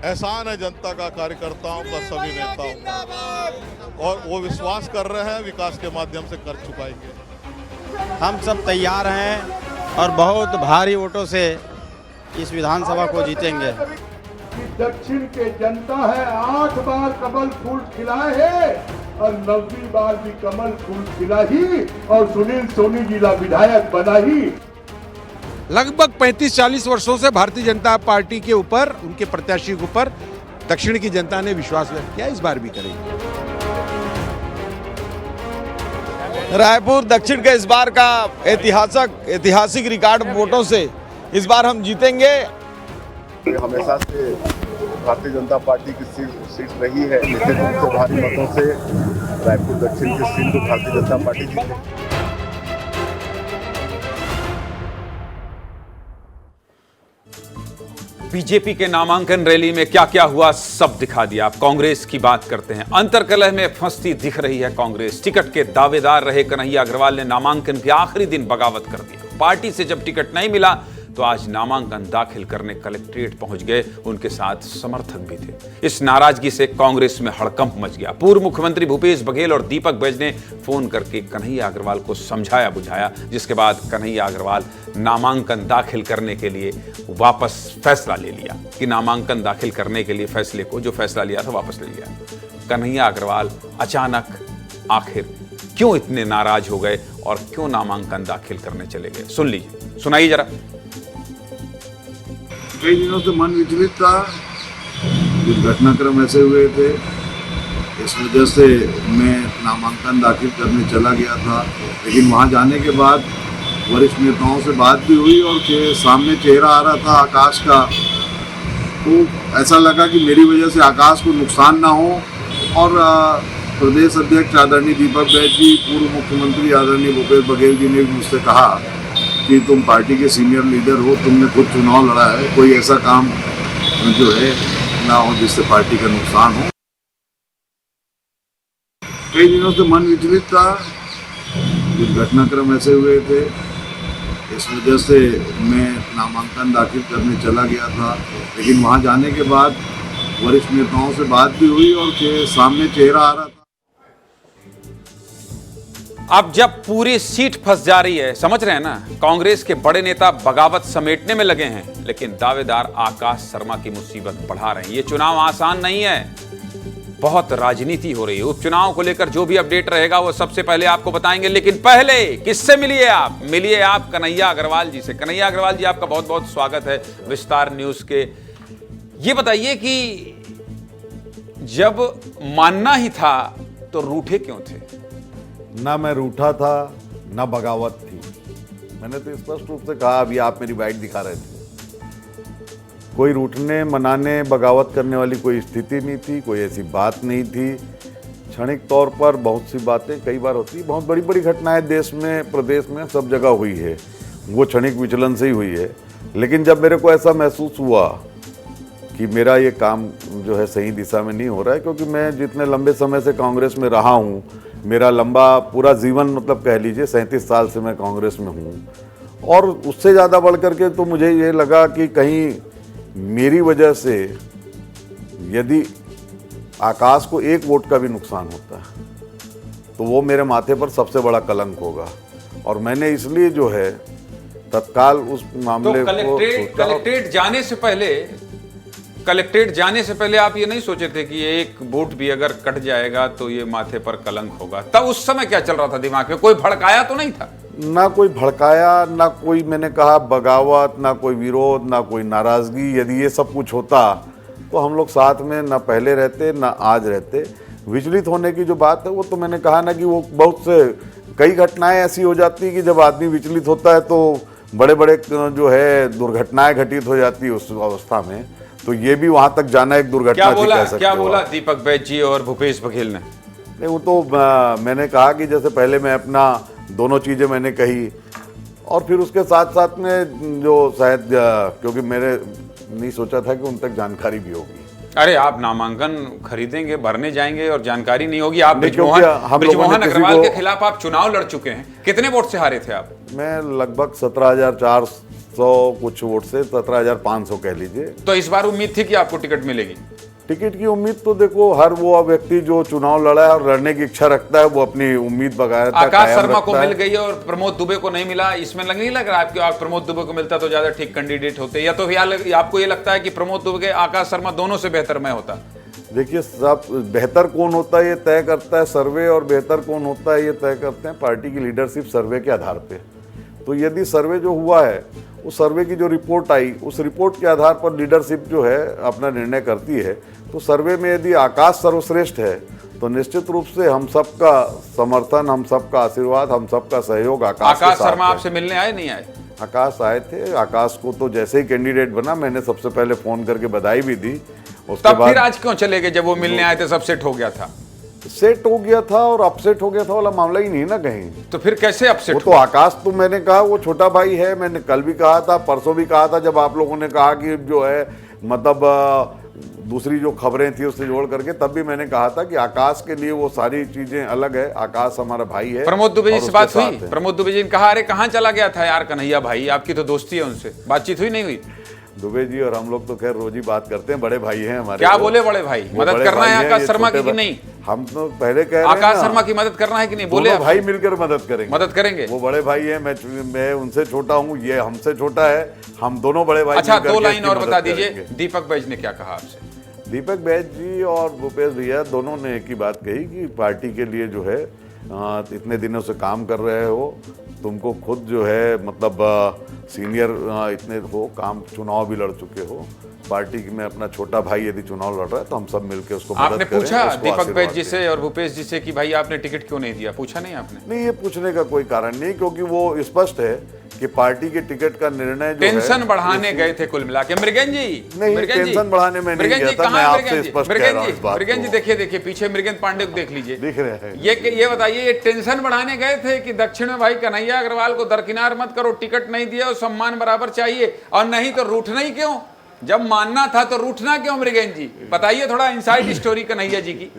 एहसान है जनता का, कार्यकर्ताओं का, सभी नेताओं का, और वो विश्वास कर रहे हैं विकास के माध्यम से कर चुकाएंगे। हम सब तैयार हैं और बहुत भारी वोटों से इस विधानसभा को जीतेंगे। दक्षिण के जनता है 8 बार कमल फूल खिलाए है और 9वीं बार भी कमल फूल खिला ही और सुनील सोनी जिला विधायक बना ही। लगभग 35-40 वर्षों से भारतीय जनता पार्टी के ऊपर, उनके प्रत्याशी के ऊपर दक्षिण की जनता ने विश्वास व्यक्त किया, इस बार भी करेंगे। रायपुर दक्षिण के इस बार का ऐतिहासिक रिकॉर्ड वोटों से इस बार हम जीतेंगे। हमेशा से भारतीय जनता पार्टी की सीट रही है, निश्चित रूप से भारी मतों से रायपुर दक्षिण की सीट को भारतीय जनता पार्टी जीतेगी। बीजेपी के नामांकन रैली में क्या क्या हुआ सब दिखा दिया। आप कांग्रेस की बात करते हैं। अंतरकलह में फंसती दिख रही है कांग्रेस। टिकट के दावेदार रहे कन्हैया अग्रवाल ने नामांकन के आखिरी दिन बगावत कर दिया। पार्टी से जब टिकट नहीं मिला तो आज नामांकन दाखिल करने कलेक्ट्रेट पहुंच गए। उनके साथ समर्थक भी थे। इस नाराजगी से कांग्रेस में हड़कंप मच गया। पूर्व मुख्यमंत्री भूपेश बघेल और दीपक बैज ने फोन करके कन्हैया अग्रवाल को समझाया बुझाया, जिसके बाद कन्हैया अग्रवाल नामांकन दाखिल करने के लिए वापस फैसला ले लिया कि नामांकन दाखिल करने के लिए फैसले को, जो फैसला लिया था, वापस ले लिया। कन्हैया अग्रवाल अचानक आखिर क्यों इतने नाराज हो गए और क्यों नामांकन दाखिल करने चले गए, सुन लीजिए, सुनाइए जरा। कई दिनों से मन विचलित था। कुछ घटनाक्रम ऐसे हुए थे, इस वजह से मैं नामांकन दाखिल करने चला गया था। लेकिन वहां जाने के बाद वरिष्ठ नेताओं से बात भी हुई और सामने चेहरा आ रहा था आकाश का, तो ऐसा लगा कि मेरी वजह से आकाश को नुकसान ना हो। और प्रदेश अध्यक्ष आदरणीय दीपक बैज जी, पूर्व मुख्यमंत्री आदरणीय भूपेश बघेल जी ने भी मुझसे कहा कि तुम पार्टी के सीनियर लीडर हो, तुमने खुद चुनाव लड़ा है, कोई ऐसा काम जो है ना हो जिससे पार्टी का नुकसान हो। कई दिनों से मन विचलित था। कुछ घटनाक्रम ऐसे हुए थे, इस वजह से मैं नामांकन दाखिल करने चला गया था। लेकिन वहां जाने के बाद वरिष्ठ नेताओं से बात भी हुई और सामने चेहरा आ रहा था। अब जब पूरी सीट फंस जा रही है, समझ रहे हैं ना, कांग्रेस के बड़े नेता बगावत समेटने में लगे हैं, लेकिन दावेदार आकाश शर्मा की मुसीबत बढ़ा रहे हैं। ये चुनाव आसान नहीं है, बहुत राजनीति हो रही है। उपचुनाव को लेकर जो भी अपडेट रहेगा वो सबसे पहले आपको बताएंगे। लेकिन पहले किससे मिलिए आप? मिलिए आप कन्हैया अग्रवाल जी से। कन्हैया अग्रवाल जी, आपका बहुत बहुत स्वागत है विस्तार न्यूज के। ये बताइए कि जब मानना ही था तो रूठे क्यों थे? ना मैं रूठा था, ना बगावत थी। मैंने तो स्पष्ट रूप से कहा, अभी आप मेरी बाइट दिखा रहे थे। कोई रूठने, मनाने, बगावत करने वाली कोई स्थिति नहीं थी, कोई ऐसी बात नहीं थी। क्षणिक तौर पर बहुत सी बातें कई बार होती है, बहुत बड़ी बड़ी घटनाएं देश में, प्रदेश में, सब जगह हुई है, वो क्षणिक विचलन से ही हुई है। लेकिन जब मेरे को ऐसा महसूस हुआ कि मेरा ये काम जो है सही दिशा में नहीं हो रहा है, क्योंकि मैं जितने लंबे समय से कांग्रेस में रहा हूँ, मेरा लंबा पूरा जीवन, मतलब कह लीजिए 37 साल से मैं कांग्रेस में हूँ, और उससे ज़्यादा बढ़ करके तो मुझे ये लगा कि कहीं मेरी वजह से यदि आकाश को 1 वोट का भी नुकसान होता है तो वो मेरे माथे पर सबसे बड़ा कलंक होगा। और मैंने इसलिए जो है तत्काल उस मामले तो कलेक्ट्रेट जाने से पहले आप ये नहीं सोचे थे कि 1 वोट भी अगर कट जाएगा तो ये माथे पर कलंक होगा? तब उस समय क्या चल रहा था दिमाग में? कोई भड़काया तो नहीं था? ना कोई भड़काया, ना कोई मैंने कहा बगावत, ना कोई विरोध, ना कोई नाराजगी। यदि ये सब कुछ होता तो हम लोग साथ में ना पहले रहते ना आज रहते। विचलित होने की जो बात है वो तो मैंने कहा ना कि वो बहुत से कई घटनाएं ऐसी हो जाती है कि जब आदमी विचलित होता है तो बड़े बड़े जो है दुर्घटनाएं घटित हो जाती है उस अवस्था में। तो ये भी वहां तक जाना एक दुर्घटना थी, कह सकते हो। क्या बोला दीपक बैज जी और भूपेश बघेल ने? नहीं, वो तो मैंने कहा कि जैसे पहले मैं अपना दोनों चीज़ें मैंने कही और फिर उसके साथ साथ में जो शायद क्योंकि मैंने नहीं सोचा था कि उन तक जानकारी भी होगी। अरे आप नामांकन खरीदेंगे, भरने जाएंगे और जानकारी नहीं होगी? आप ब्रिजमोहन अग्रवाल के खिलाफ आप चुनाव लड़ चुके हैं, कितने वोट से हारे थे आप? मैं लगभग 17,400 कुछ वोट से, 17,500 कह लीजिए। तो इस बार उम्मीद थी कि आपको टिकट मिलेगी? टिकट की उम्मीद तो देखो हर वो व्यक्ति जो चुनाव लड़ा है और लड़ने की इच्छा रखता है वो अपनी उम्मीद बगैर आकाश शर्मा को मिल गई और प्रमोद दुबे को नहीं मिला, इसमें नहीं लग रहा आपको आप प्रमोद दुबे को मिलता तो ज्यादा ठीक कैंडिडेट होते? या तो आपको ये लगता है कि प्रमोद दुबे आकाश शर्मा दोनों से बेहतर मैं होता? देखिए, सब बेहतर कौन होता है ये तय करता है सर्वे, और बेहतर कौन होता है ये तय करते हैं पार्टी की लीडरशिप सर्वे के आधार पे। तो यदि सर्वे जो हुआ है उस सर्वे की जो रिपोर्ट आई उस रिपोर्ट के आधार पर लीडरशिप जो है अपना निर्णय करती है। तो सर्वे में यदि आकाश सर्वश्रेष्ठ है तो निश्चित रूप से हम सबका समर्थन, हम सबका आशीर्वाद, हम सबका सहयोग आकाश शर्मा आपसे मिलने आए नहीं आए? आकाश आए थे। आकाश को तो जैसे ही कैंडिडेट बना मैंने सबसे पहले फोन करके बधाई भी दी। उसके बाद फिर आज क्यों चले गए? जब वो मिलने आए थे सब सेट हो गया था? सेट हो गया था और अपसेट हो गया था वाला मामला ही नहीं ना कहीं। तो फिर कैसे अपसेट? वो तो आकाश, तो मैंने कहा वो छोटा भाई है। मैंने कल भी कहा था, परसों भी कहा था, जब आप लोगों ने कहा कि जो है मतलब दूसरी जो खबरें थी उससे जोड़ करके, तब भी मैंने कहा था कि आकाश के लिए वो सारी चीजें अलग है। आकाश हमारा भाई है। प्रमोद दुबे जी से बात हुई? प्रमोद दुबे जी ने कहा अरे कहाँ चला गया था यार कन्हैया भाई, आपकी तो दोस्ती है उनसे, बातचीत हुई नहीं हुई? दुबे जी और हम लोग तो खैर रोज ही बात करते हैं, बड़े भाई हैं हमारे। क्या बोले बड़े भाई? मदद करना है आकाश शर्मा की कि नहीं? हम तो पहले कह रहे हैं आकाश शर्मा की मदद करना है कि नहीं? बोले भाई मिलकर मदद करेंगे। मदद करेंगे। वो बड़े भाई हैं, मैं उनसे छोटा हूँ, ये हमसे छोटा है, हम दोनों बड़े भाई। अच्छा, 2 लाइन और बता दीजिए, दीपक बैज ने क्या कहा आपसे? दीपक बैज जी और भूपेश भैया दोनों ने एक ही बात कही कि पार्टी के लिए जो है इतने दिनों से काम कर रहे हो, तुमको खुद जो है मतलब सीनियर इतने हो, काम चुनाव भी लड़ चुके हो, पार्टी में अपना छोटा भाई यदि चुनाव लड़ रहा है तो हम सब मिलकर उसको मदद आपने करें। पूछा दीपक बैज जी से और भूपेश जी से कि भाई आपने टिकट क्यों नहीं दिया? पूछा नहीं आपने? नहीं, ये पूछने का कोई कारण नहीं, क्योंकि वो स्पष्ट है कि पार्टी के टिकट का निर्णय जो टेंशन बढ़ाने गए थे कुल मिला के। मृगेंद्र जी नहीं, टेंशन बढ़ाने में नहीं गया था, मैं आपसे स्पष्ट कह रहा हूं इस बात को। मृगेंद्र जी देखिए पीछे मृगेंद्र पांडे को देख लीजिए, दिख रहे हैं। ये बताइए, ये टेंशन बढ़ाने गए थे कि दक्षिण में भाई कन्हैया अग्रवाल को दरकिनार मत करो, टिकट नहीं दिया और सम्मान बराबर चाहिए, और नहीं तो रूठना ही क्यों? जब मानना था तो रूठना क्यों? मृगेंद्र जी बताइए थोड़ा इनसाइड स्टोरी कन्हैया जी की।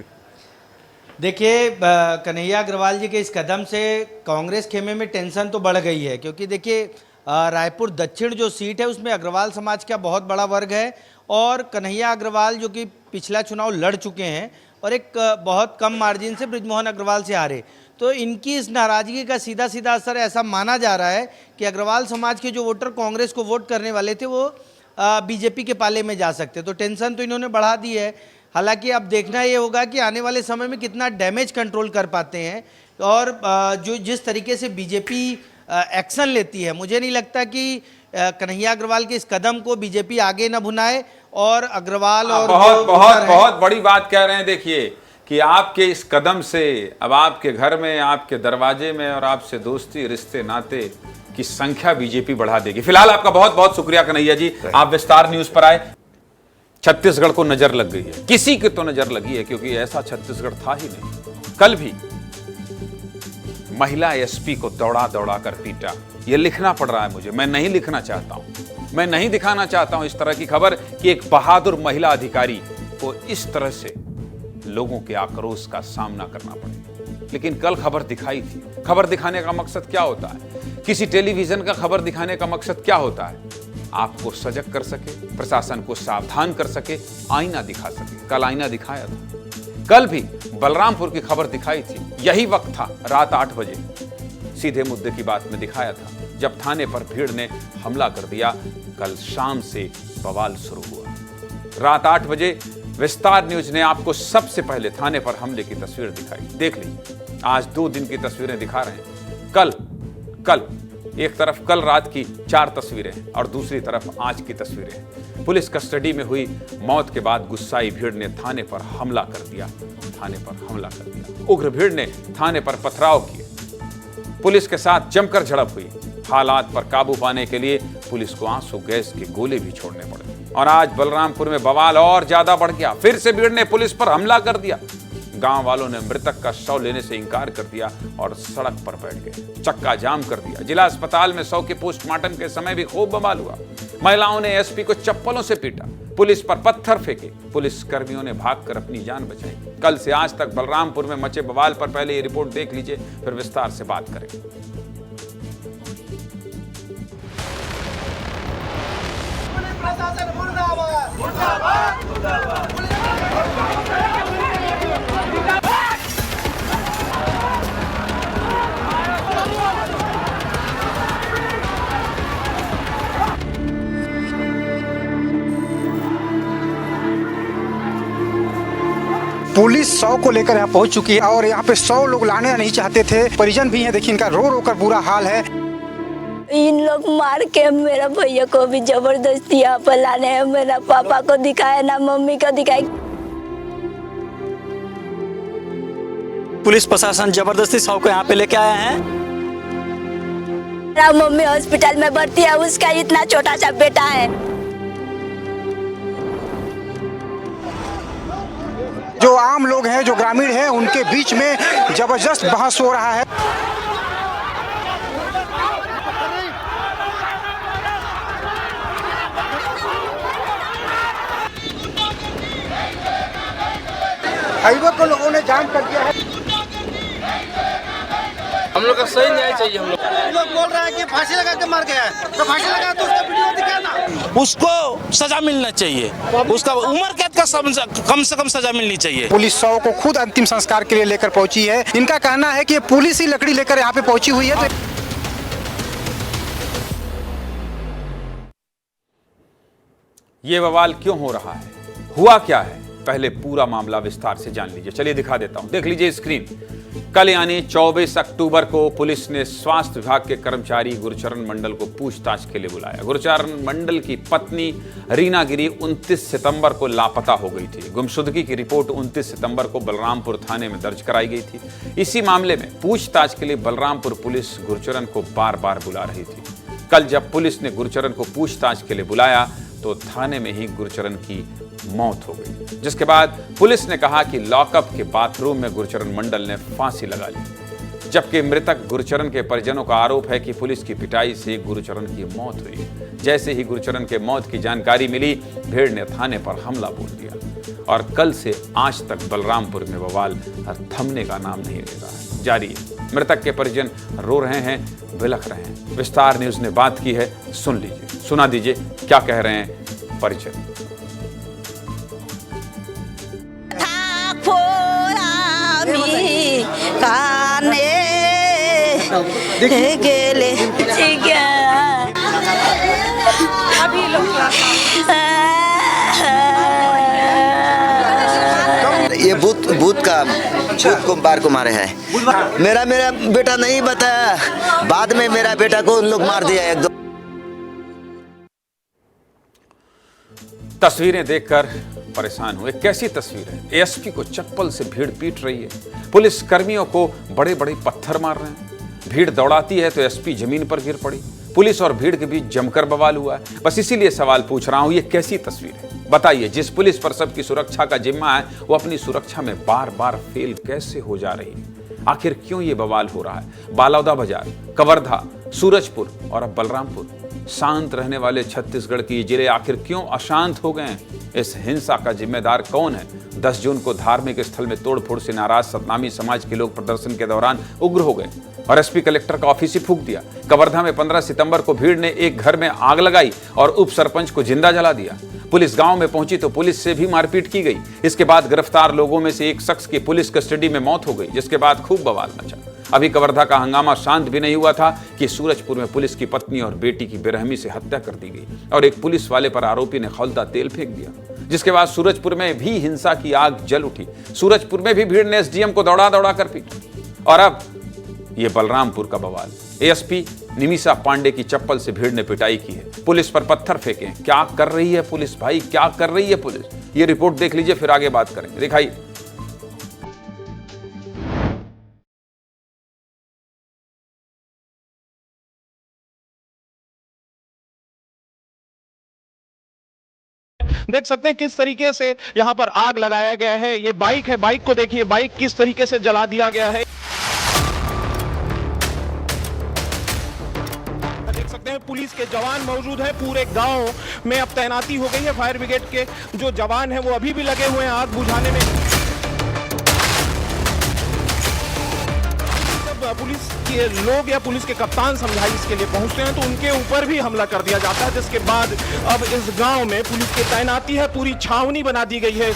देखिए, कन्हैया अग्रवाल जी के इस कदम से कांग्रेस खेमे में टेंशन तो बढ़ गई है, क्योंकि देखिए रायपुर दक्षिण जो सीट है उसमें अग्रवाल समाज का बहुत बड़ा वर्ग है, और कन्हैया अग्रवाल जो कि पिछला चुनाव लड़ चुके हैं और एक बहुत कम मार्जिन से ब्रिजमोहन अग्रवाल से हारे, तो इनकी इस नाराजगी का सीधा सीधा असर ऐसा माना जा रहा है कि अग्रवाल समाज के जो वोटर कांग्रेस को वोट करने वाले थे वो बीजेपी के पाले में जा सकते। तो टेंशन तो इन्होंने बढ़ा दी है। हालांकि अब देखना ये होगा कि आने वाले समय में कितना डैमेज कंट्रोल कर पाते हैं, और जो जिस तरीके से बीजेपी एक्शन लेती है, मुझे नहीं लगता कि कन्हैया अग्रवाल के इस कदम को बीजेपी आगे न भुनाए। और अग्रवाल और बहुत बड़ी बात कह रहे हैं। देखिए कि आपके इस कदम से अब आपके घर में, आपके दरवाजे में और आपसे दोस्ती, रिश्ते, नाते की संख्या बीजेपी बढ़ा देगी। फिलहाल आपका बहुत बहुत शुक्रिया कन्हैया जी, आप विस्तार न्यूज पर आए। छत्तीसगढ़ को नजर लग गई है, किसी की तो नजर लगी है, क्योंकि ऐसा छत्तीसगढ़ था ही नहीं। कल भी महिला एसपी को दौड़ा दौड़ा कर पीटा, यह लिखना पड़ रहा है मुझे, मैं नहीं लिखना चाहता हूं, मैं नहीं दिखाना चाहता हूं इस तरह की खबर कि एक बहादुर महिला अधिकारी को इस तरह से लोगों के आक्रोश का सामना करना पड़े। लेकिन कल खबर दिखाई थी। खबर दिखाने का मकसद क्या होता है किसी टेलीविजन का खबर दिखाने का मकसद क्या होता है? आपको सजग कर सके, प्रशासन को सावधान कर सके, आईना दिखा सके। कल आईना दिखाया था। कल भी बलरामपुर की खबर दिखाई थी। यही वक्त था, रात 8 बजे। सीधे मुद्दे की बात में दिखाया था, जब थाने पर भीड़ ने हमला कर दिया। कल शाम से बवाल शुरू हुआ। रात 8 बजे विस्तार न्यूज ने आपको सबसे पहले थाने पर हमले की तस्वीर दिखाई। देख लीजिए, आज 2 दिन की तस्वीरें दिखा रहे हैं। कल एक तरफ कल रात की 4 तस्वीरें और दूसरी तरफ आज की तस्वीरें। पुलिस कस्टडी में हुई मौत के बाद गुस्साई भीड़ ने थाने पर हमला कर दिया। उग्र भीड़ ने थाने पर पथराव किए। पुलिस के साथ जमकर झड़प हुई। हालात पर काबू पाने के लिए पुलिस को आंसू गैस के गोले भी छोड़ने पड़े। और आज बलरामपुर में बवाल और ज्यादा बढ़ गया। फिर से भीड़ ने पुलिस पर हमला कर दिया। गांव वालों ने मृतक का शव लेने से इंकार कर दिया और सड़क पर बैठ गए। चक्का जाम कर दिया। जिला अस्पताल में शव के पोस्टमार्टम के समय भी खूब बवाल हुआ। महिलाओं ने एसपी को चप्पलों से पीटा, पुलिस पर पत्थर फेंके। पुलिस कर्मियों ने भागकर अपनी जान बचाई। कल से आज तक बलरामपुर में मचे बवाल पर पहले ये रिपोर्ट देख लीजिए, फिर विस्तार से बात करेंगे। पुलिस 100 को लेकर यहाँ पहुँच चुकी है और यहाँ पे 100 लोग लाने नहीं चाहते थे। परिजन भी हैं, देखिए इनका रो रो कर बुरा हाल है। इन लोग मार के मेरा भैया को भी जबरदस्ती यहाँ पर लाने हैं। मेरा पापा को दिखाया ना मम्मी को दिखाया। पुलिस प्रशासन जबरदस्ती 100 को यहाँ पे लेके आया है। मेरा मम्मी हॉस्पिटल में भर्ती है, उसका इतना छोटा सा बेटा है। जो आम लोग हैं, जो ग्रामीण हैं, उनके बीच में जबरदस्त बहस हो रहा है। हाईवे को लोगों ने जाम कर दिया है। हम लोग का सही न्याय चाहिए। हम लोग बोल रहे हैं कि फांसी लगा के मार गया है, तो फांसी लगा तो उसका वीडियो दिखाना। उसको सजा मिलना चाहिए। उसका उम्र कैद का कम से कम सजा मिलनी चाहिए। पुलिस 100 को खुद अंतिम संस्कार के लिए लेकर पहुंची है। इनका कहना है कि पुलिस ही लकड़ी लेकर यहाँ पे पहुंची हुई है। ये बवाल क्यों हो रहा है, हुआ क्या है, पहले पूरा मामला विस्तार से जान लीजिए। चलिए दिखा देता हूं, देख लीजिए स्क्रीन। कल यानी 24 अक्टूबर को पुलिस ने स्वास्थ्य विभाग के कर्मचारी गुरचरण मंडल को पूछताछ के लिए बुलाया। गुरचरण मंडल की पत्नी रीना गिरी 29 सितंबर को लापता हो गई थी। गुमशुदगी की रिपोर्ट 29 सितंबर को बलरामपुर थाने में दर्ज कराई गई थी। इसी मामले में पूछताछ के लिए बलरामपुर पुलिस गुरचरण को बार बार बुला रही थी। कल जब पुलिस ने गुरचरण को पूछताछ के लिए बुलाया तो थाने में ही गुरचरण की मौत हो गई, जिसके बाद पुलिस ने कहा कि लॉकअप के बाथरूम में गुरचरण मंडल ने फांसी लगा ली। जबकि मृतक गुरचरण के परिजनों का आरोप है कि पुलिस की पिटाई से गुरचरण की मौत हुई। जैसे ही गुरचरण के मौत की जानकारी मिली, भीड़ ने थाने पर हमला बोल दिया और कल से आज तक बलरामपुर में बवाल थमने का नाम नहीं ले रहा है, जारी है। मृतक के परिजन रो रहे हैं, बिलख रहे हैं। विस्तार न्यूज ने बात की है, सुन लीजिए, सुना दीजिए क्या कह रहे हैं परिजन। ये भूत को बार को मारे हैं। मेरा बेटा नहीं बताया, बाद में मेरा बेटा को उन लोग मार दिया एकदम। तस्वीरें देखकर परेशान हुए। कैसी तस्वीर है, एएसपी को चप्पल से भीड़ पीट रही है, पुलिस कर्मियों को बड़े बड़े पत्थर मार रहे हैं, भीड़ दौड़ाती है तो एसपी जमीन पर गिर पड़ी। पुलिस और भीड़ के बीच जमकर बवाल हुआ है। बस इसीलिए सवाल पूछ रहा हूं, ये कैसी तस्वीर है बताइए। जिस पुलिस पर सबकी सुरक्षा का जिम्मा है, वो अपनी सुरक्षा में बार बार फेल कैसे हो जा रही है? आखिर क्यों ये बवाल हो रहा है? बालौदा बाजार, कवर्धा, सूरजपुर और अब बलरामपुर, शांत रहने वाले छत्तीसगढ़ के ये जिले आखिर क्यों अशांत हो गए हैं? इस हिंसा का जिम्मेदार कौन है? 10 जून को धार्मिक स्थल में तोड़फोड़ से नाराज सतनामी समाज के लोग प्रदर्शन के दौरान उग्र हो गए और एसपी कलेक्टर का ऑफिस ही फूंक दिया। कवर्धा में 15 सितंबर को भीड़ ने एक घर में आग लगाई और उप सरपंच को जिंदा जला दिया। पुलिस गांव में पहुंची तो पुलिस से भी मारपीट की गई। इसके बाद गिरफ्तार लोगों में से एक शख्स की पुलिस कस्टडी में मौत हो गई, जिसके बाद खूब बवाल मचा। अभी कवर्धा का हंगामा शांत भी नहीं हुआ था कि सूरजपुर में पुलिस की पत्नी और बेटी की बेरहमी से हत्या कर दी गई और एक पुलिस वाले पर आरोपी ने खौलता तेल फेंक दिया, जिसके बाद सूरजपुर में भी हिंसा की आग जल उठी। सूरजपुर में भी भीड़ ने एसडीएम को दौड़ा दौड़ा कर पीटा। और अब ये बलरामपुर का बवाल। एएसपी निमिषा पांडे की चप्पल से भीड़ ने पिटाई की है, पुलिस पर पत्थर फेंके। क्या कर रही है पुलिस भाई, क्या कर रही है पुलिस? ये रिपोर्ट देख लीजिए, फिर आगे बात करेंगे। दिखाइए। देख सकते हैं किस तरीके से यहाँ पर आग लगाया गया है। ये बाइक है, बाइक को देखिए, बाइक किस तरीके से जला दिया गया है। देख सकते हैं पुलिस के जवान मौजूद हैं, पूरे गांव में अब तैनाती हो गई है। फायर ब्रिगेड के जो जवान हैं वो अभी भी लगे हुए हैं आग बुझाने में। पुलिस के लोग या पुलिस के कप्तान समझाइश के लिए पहुंचते हैं तो उनके ऊपर भी हमला कर दिया जाता है, जिसके बाद अब इस गांव में पुलिस की तैनाती है, पूरी छावनी बना दी गई है।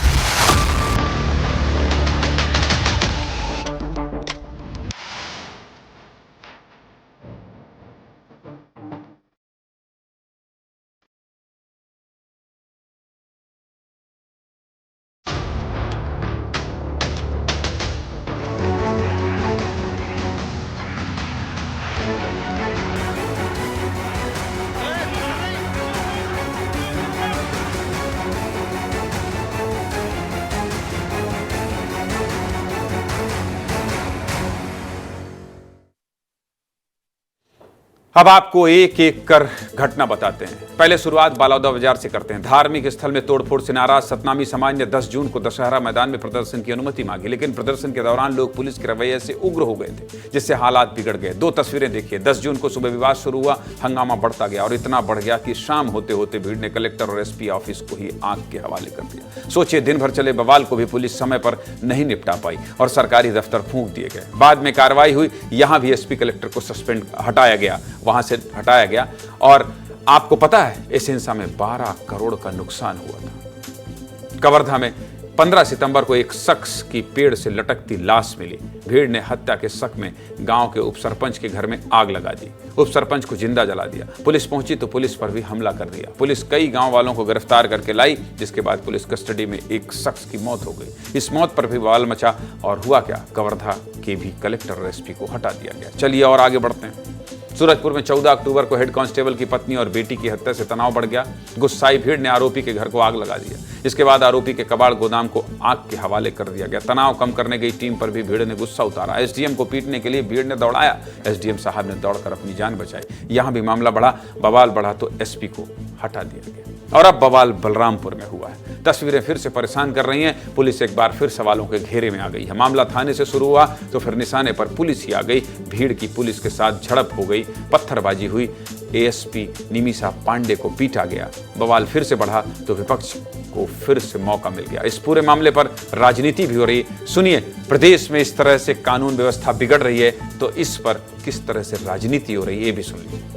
अब आपको एक एक कर घटना बताते हैं। पहले शुरुआत बालौदा बाजार से करते हैं। धार्मिक स्थल में तोड़फोड़ से नाराज सतनामी समाज ने 10 जून को दशहरा मैदान में प्रदर्शन की अनुमति मांगी, लेकिन प्रदर्शन के दौरान लोग पुलिस के रवैये से उग्र हो गए थे, जिससे हालात बिगड़ गए। 2 तस्वीरें देखिए। 10 जून को सुबह विवाद शुरू हुआ, हंगामा बढ़ता गया और इतना बढ़ गया कि शाम होते होते भीड़ ने कलेक्टर और एसपी ऑफिस को ही आग के हवाले कर दिया। सोचिए, दिन भर चले बवाल को भी पुलिस समय पर नहीं निपटा पाई और सरकारी दफ्तर फूंक दिए गए। बाद में कार्रवाई हुई, यहां भी एसपी कलेक्टर को सस्पेंड हटाया गया, वहां से हटाया गया। और आपको पता है, इस हिंसा में 12 करोड़ का नुकसान हुआ था। कवर्धा में 15 सितंबर को एक शख्स की पेड़ से लटकती लाश मिली। भीड़ ने हत्या के शक में गांव के उपसरपंच के घर में आग लगा दी, उपसरपंच को जिंदा जला दिया। पुलिस पहुंची तो पुलिस पर भी हमला कर दिया। पुलिस कई गांव वालों को गिरफ्तार करके लाई, जिसके बाद पुलिस कस्टडी में एक शख्स की मौत हो गई। इस मौत पर भी बवाल मचा और हुआ क्या, कवर्धा के भी कलेक्टर और एसपी को हटा दिया गया। चलिए और आगे बढ़ते हैं। सूरजपुर में 14 अक्टूबर को हेड कांस्टेबल की पत्नी और बेटी की हत्या से तनाव बढ़ गया। गुस्साई भीड़ ने आरोपी के घर को आग लगा दिया। इसके बाद आरोपी के कबाड़ गोदाम को आग के हवाले कर दिया गया। तनाव कम करने गई टीम पर भी भीड़ ने गुस्सा उतारा। एसडीएम को पीटने के लिए भीड़ ने दौड़ाया। एसडीएम साहब ने दौड़कर अपनी जान बचाई। यहां भी मामला बढ़ा, बवाल बढ़ा तो एसपी को हटा दिया गया। और अब बवाल बलरामपुर में हुआ है। तस्वीरें फिर से परेशान कर रही हैं। पुलिस एक बार फिर सवालों के घेरे में आ गई है। मामला थाने से शुरू हुआ तो फिर निशाने पर पुलिस ही आ गई। भीड़ की पुलिस के साथ झड़प हो गई, पत्थरबाजी हुई, एएसपी निमिषा पांडे को पीटा गया। बवाल फिर से बढ़ा तो विपक्ष को फिर से मौका मिल गया। इस पूरे मामले पर राजनीति भी हो रही है। सुनिए, प्रदेश में इस तरह से कानून व्यवस्था बिगड़ रही है तो इस पर किस तरह से राजनीति हो रही है, ये भी सुन लीजिए।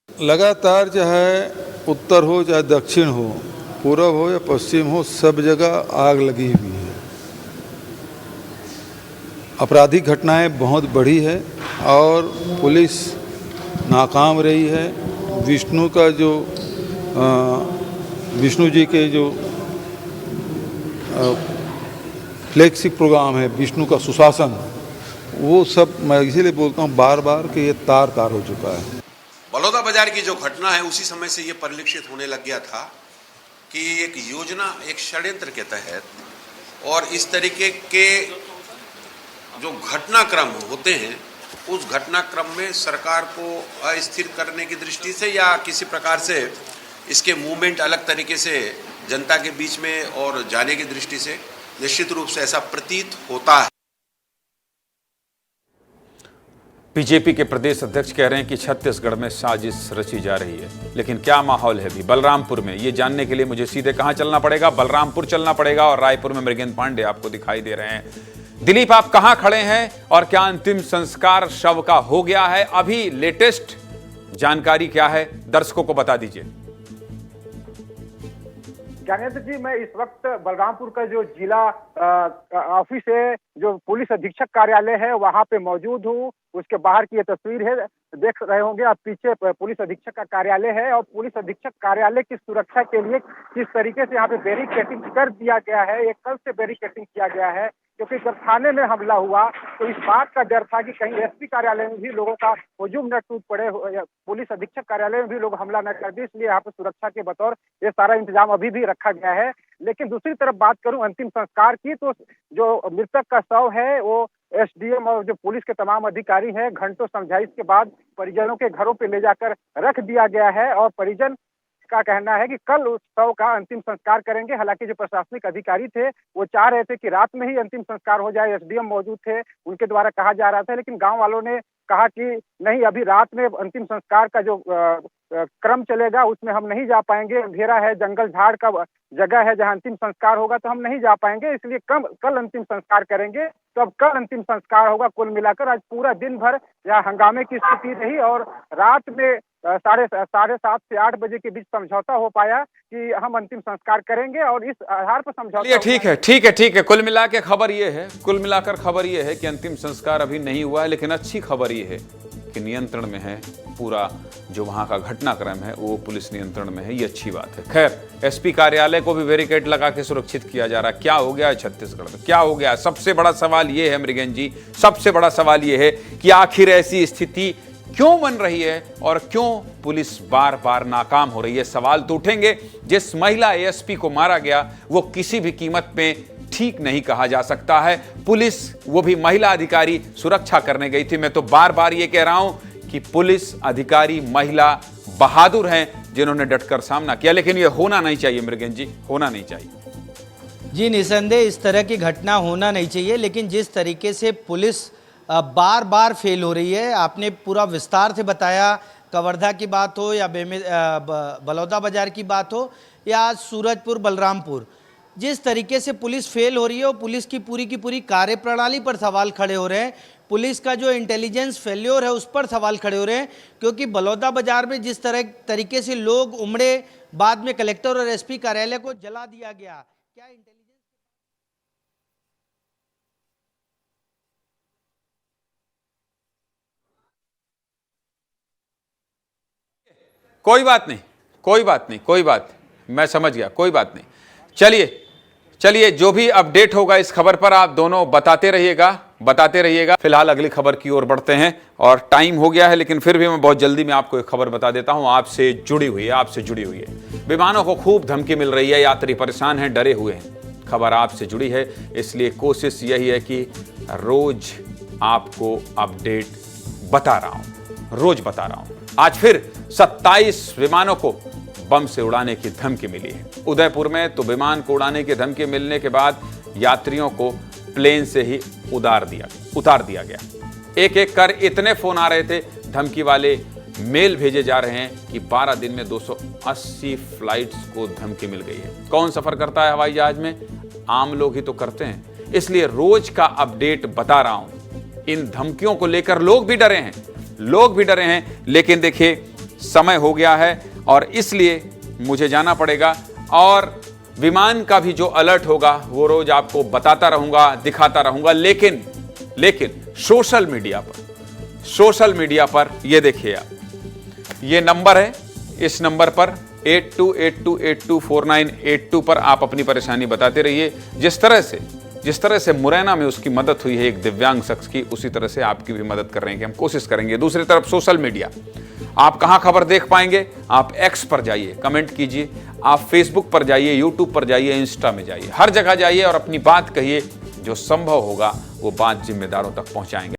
लगातार चाहे उत्तर हो चाहे दक्षिण हो, पूरब हो या पश्चिम हो, सब जगह आग लगी हुई है। आपराधिक घटनाएं बहुत बढ़ी है और पुलिस नाकाम रही है। विष्णु का जो विष्णु जी के जो फ्लैगशिप प्रोग्राम है, विष्णु का सुशासन, वो सब मैं इसीलिए बोलता हूँ बार बार कि ये तार तार हो चुका है। बलौदा बाजार की जो घटना है उसी समय से ये परिलक्षित होने लग गया था कि एक योजना, एक षड्यंत्र के तहत और इस तरीके के जो घटनाक्रम होते हैं उस घटनाक्रम में सरकार को अस्थिर करने की दृष्टि से या किसी प्रकार से इसके मूवमेंट अलग तरीके से जनता के बीच में और जाने की दृष्टि से निश्चित रूप से ऐसा प्रतीत होता है। बीजेपी के प्रदेश अध्यक्ष कह रहे हैं कि छत्तीसगढ़ में साजिश रची जा रही है, लेकिन क्या माहौल है भी बलरामपुर में, ये जानने के लिए मुझे सीधे कहां चलना पड़ेगा? बलरामपुर चलना पड़ेगा और रायपुर में मृगेंद्र पांडे आपको दिखाई दे रहे हैं। दिलीप, आप कहां खड़े हैं और क्या अंतिम संस्कार शव का हो गया है? अभी लेटेस्ट जानकारी क्या है, दर्शकों को बता दीजिए। ज्ञानेंद्र जी, मैं इस वक्त बलरामपुर का जो जिला ऑफिस है, जो पुलिस अधीक्षक कार्यालय है, वहां पे मौजूद हूँ। उसके बाहर की ये तस्वीर है, देख रहे होंगे आप, पीछे पुलिस अधीक्षक का कार्यालय है और पुलिस अधीक्षक कार्यालय की सुरक्षा के लिए किस तरीके से यहाँ पे बैरिकेडिंग कर दिया गया है, ये कल से बैरिकेडिंग किया गया है, क्योंकि जब थाने में हमला हुआ तो इस बात का डर था कि कहीं एसपी कार्यालय में भी लोगों का हुजूम न टूट पड़े, पुलिस अधीक्षक कार्यालय में भी लोग हमला न कर दे, इसलिए यहाँ पे सुरक्षा के बतौर ये सारा इंतजाम अभी भी रखा गया है। लेकिन दूसरी तरफ बात करूं अंतिम संस्कार की, तो जो मृतक का शव है वो एसडीएम और जो पुलिस के तमाम अधिकारी हैं, घंटों समझाइश के बाद परिजनों के घरों पे ले जाकर रख दिया गया है और परिजन का कहना है कि कल उस शव का अंतिम संस्कार करेंगे। हालांकि जो प्रशासनिक अधिकारी थे वो चाह रहे थे कि रात में ही अंतिम संस्कार हो जाए, एसडीएम मौजूद थे, उनके द्वारा कहा जा रहा था, लेकिन गांव वालों ने कहा कि नहीं, अभी रात में अंतिम संस्कार का जो क्रम चलेगा उसमें हम नहीं जा पाएंगे, अंधेरा है, जंगल झाड़ का जगह है जहां अंतिम संस्कार होगा, तो हम नहीं जा पाएंगे, इसलिए कल अंतिम संस्कार करेंगे। तो अब कल अंतिम संस्कार होगा। कुल मिलाकर आज पूरा दिन भर यहाँ हंगामे की स्थिति रही और रात में साढ़े 7 से 8 बजे के बीच समझौता हो पाया कि हम अंतिम संस्कार करेंगे और इस आधार पर समझौता। ठीक है। कुल मिलाकर खबर ये है कि अंतिम संस्कार अभी नहीं हुआ है, लेकिन अच्छी खबर ये है कि नियंत्रण में है पूरा जो वहां का घटनाक्रम है, वो पुलिस नियंत्रण में है, ये अच्छी बात है। खैर, एसपी कार्यालय को भी बैरिकेड लगा के सुरक्षित किया जा रहा है। क्या हो गया है छत्तीसगढ़ में, क्या हो गया? सबसे बड़ा सवाल ये है मृगेंद्र जी, सबसे बड़ा सवाल ये है कि आखिर ऐसी स्थिति क्यों बन रही है और क्यों पुलिस बार बार नाकाम हो रही है? सवाल तो उठेंगे। जिस महिला एएसपी को मारा गया वो किसी भी कीमत पे ठीक नहीं कहा जा सकता है। पुलिस, वो भी महिला अधिकारी, सुरक्षा करने गई थी। मैं तो बार बार ये कह रहा हूं कि पुलिस अधिकारी महिला बहादुर हैं जिन्होंने डटकर सामना किया, लेकिन ये होना नहीं चाहिए मृगेंद्र जी, होना नहीं चाहिए। जी निसंदेह इस तरह की घटना होना नहीं चाहिए, लेकिन जिस तरीके से पुलिस बार बार फेल हो रही है, आपने पूरा विस्तार से बताया, कवर्धा की बात हो या बलौदा बाजार की बात हो या सूरजपुर बलरामपुर, जिस तरीके से पुलिस फेल हो रही है और पुलिस की पूरी कार्यप्रणाली पर सवाल खड़े हो रहे हैं, पुलिस का जो इंटेलिजेंस फेल्योर है उस पर सवाल खड़े हो रहे हैं। क्योंकि बलौदा बाजार में जिस तरीके से लोग उमड़े, बाद में कलेक्टर और एसपी कार्यालय को जला दिया गया, क्या कोई बात नहीं, मैं समझ गया, कोई बात नहीं। चलिए जो भी अपडेट होगा इस खबर पर आप दोनों बताते रहिएगा। फिलहाल अगली खबर की ओर बढ़ते हैं और टाइम हो गया है, लेकिन फिर भी मैं बहुत जल्दी में आपको एक खबर बता देता हूं, आपसे जुड़ी हुई है। विमानों को खूब धमकी मिल रही है, यात्री परेशान हैं, डरे हुए हैं। खबर आपसे जुड़ी है, इसलिए कोशिश यही है कि रोज आपको अपडेट बता रहा हूं। आज फिर 27 विमानों को बम से उड़ाने की धमकी मिली है। उदयपुर में तो विमान को उड़ाने की धमकी मिलने के बाद यात्रियों को प्लेन से ही उतार दिया गया। एक कर इतने फोन आ रहे थे, धमकी वाले मेल भेजे जा रहे हैं कि 12 दिन में 280 फ्लाइट्स को धमकी मिल गई है। कौन सफर करता है हवाई जहाज में? आम लोग ही तो करते हैं। इसलिए रोज का अपडेट बता रहा हूं। इन धमकियों को लेकर लोग भी डरे हैं, लेकिन देखिए समय हो गया है और इसलिए मुझे जाना पड़ेगा और विमान का भी जो अलर्ट होगा वो रोज आपको बताता रहूंगा, दिखाता रहूंगा। लेकिन सोशल मीडिया पर ये देखिए आप, ये नंबर है, इस नंबर पर 8282824982 पर आप अपनी परेशानी बताते रहिए। जिस तरह से मुरैना में उसकी मदद हुई है एक दिव्यांग शख्स की, उसी तरह से आपकी भी मदद करने की हम कोशिश करेंगे। दूसरी तरफ सोशल मीडिया, आप कहां खबर देख पाएंगे? आप एक्स पर जाइए, कमेंट कीजिए, आप फेसबुक पर जाइए, यूट्यूब पर जाइए, इंस्टा में जाइए, हर जगह जाइए और अपनी बात कहिए। जो संभव होगा वो बात जिम्मेदारों तक पहुंचाएंगे।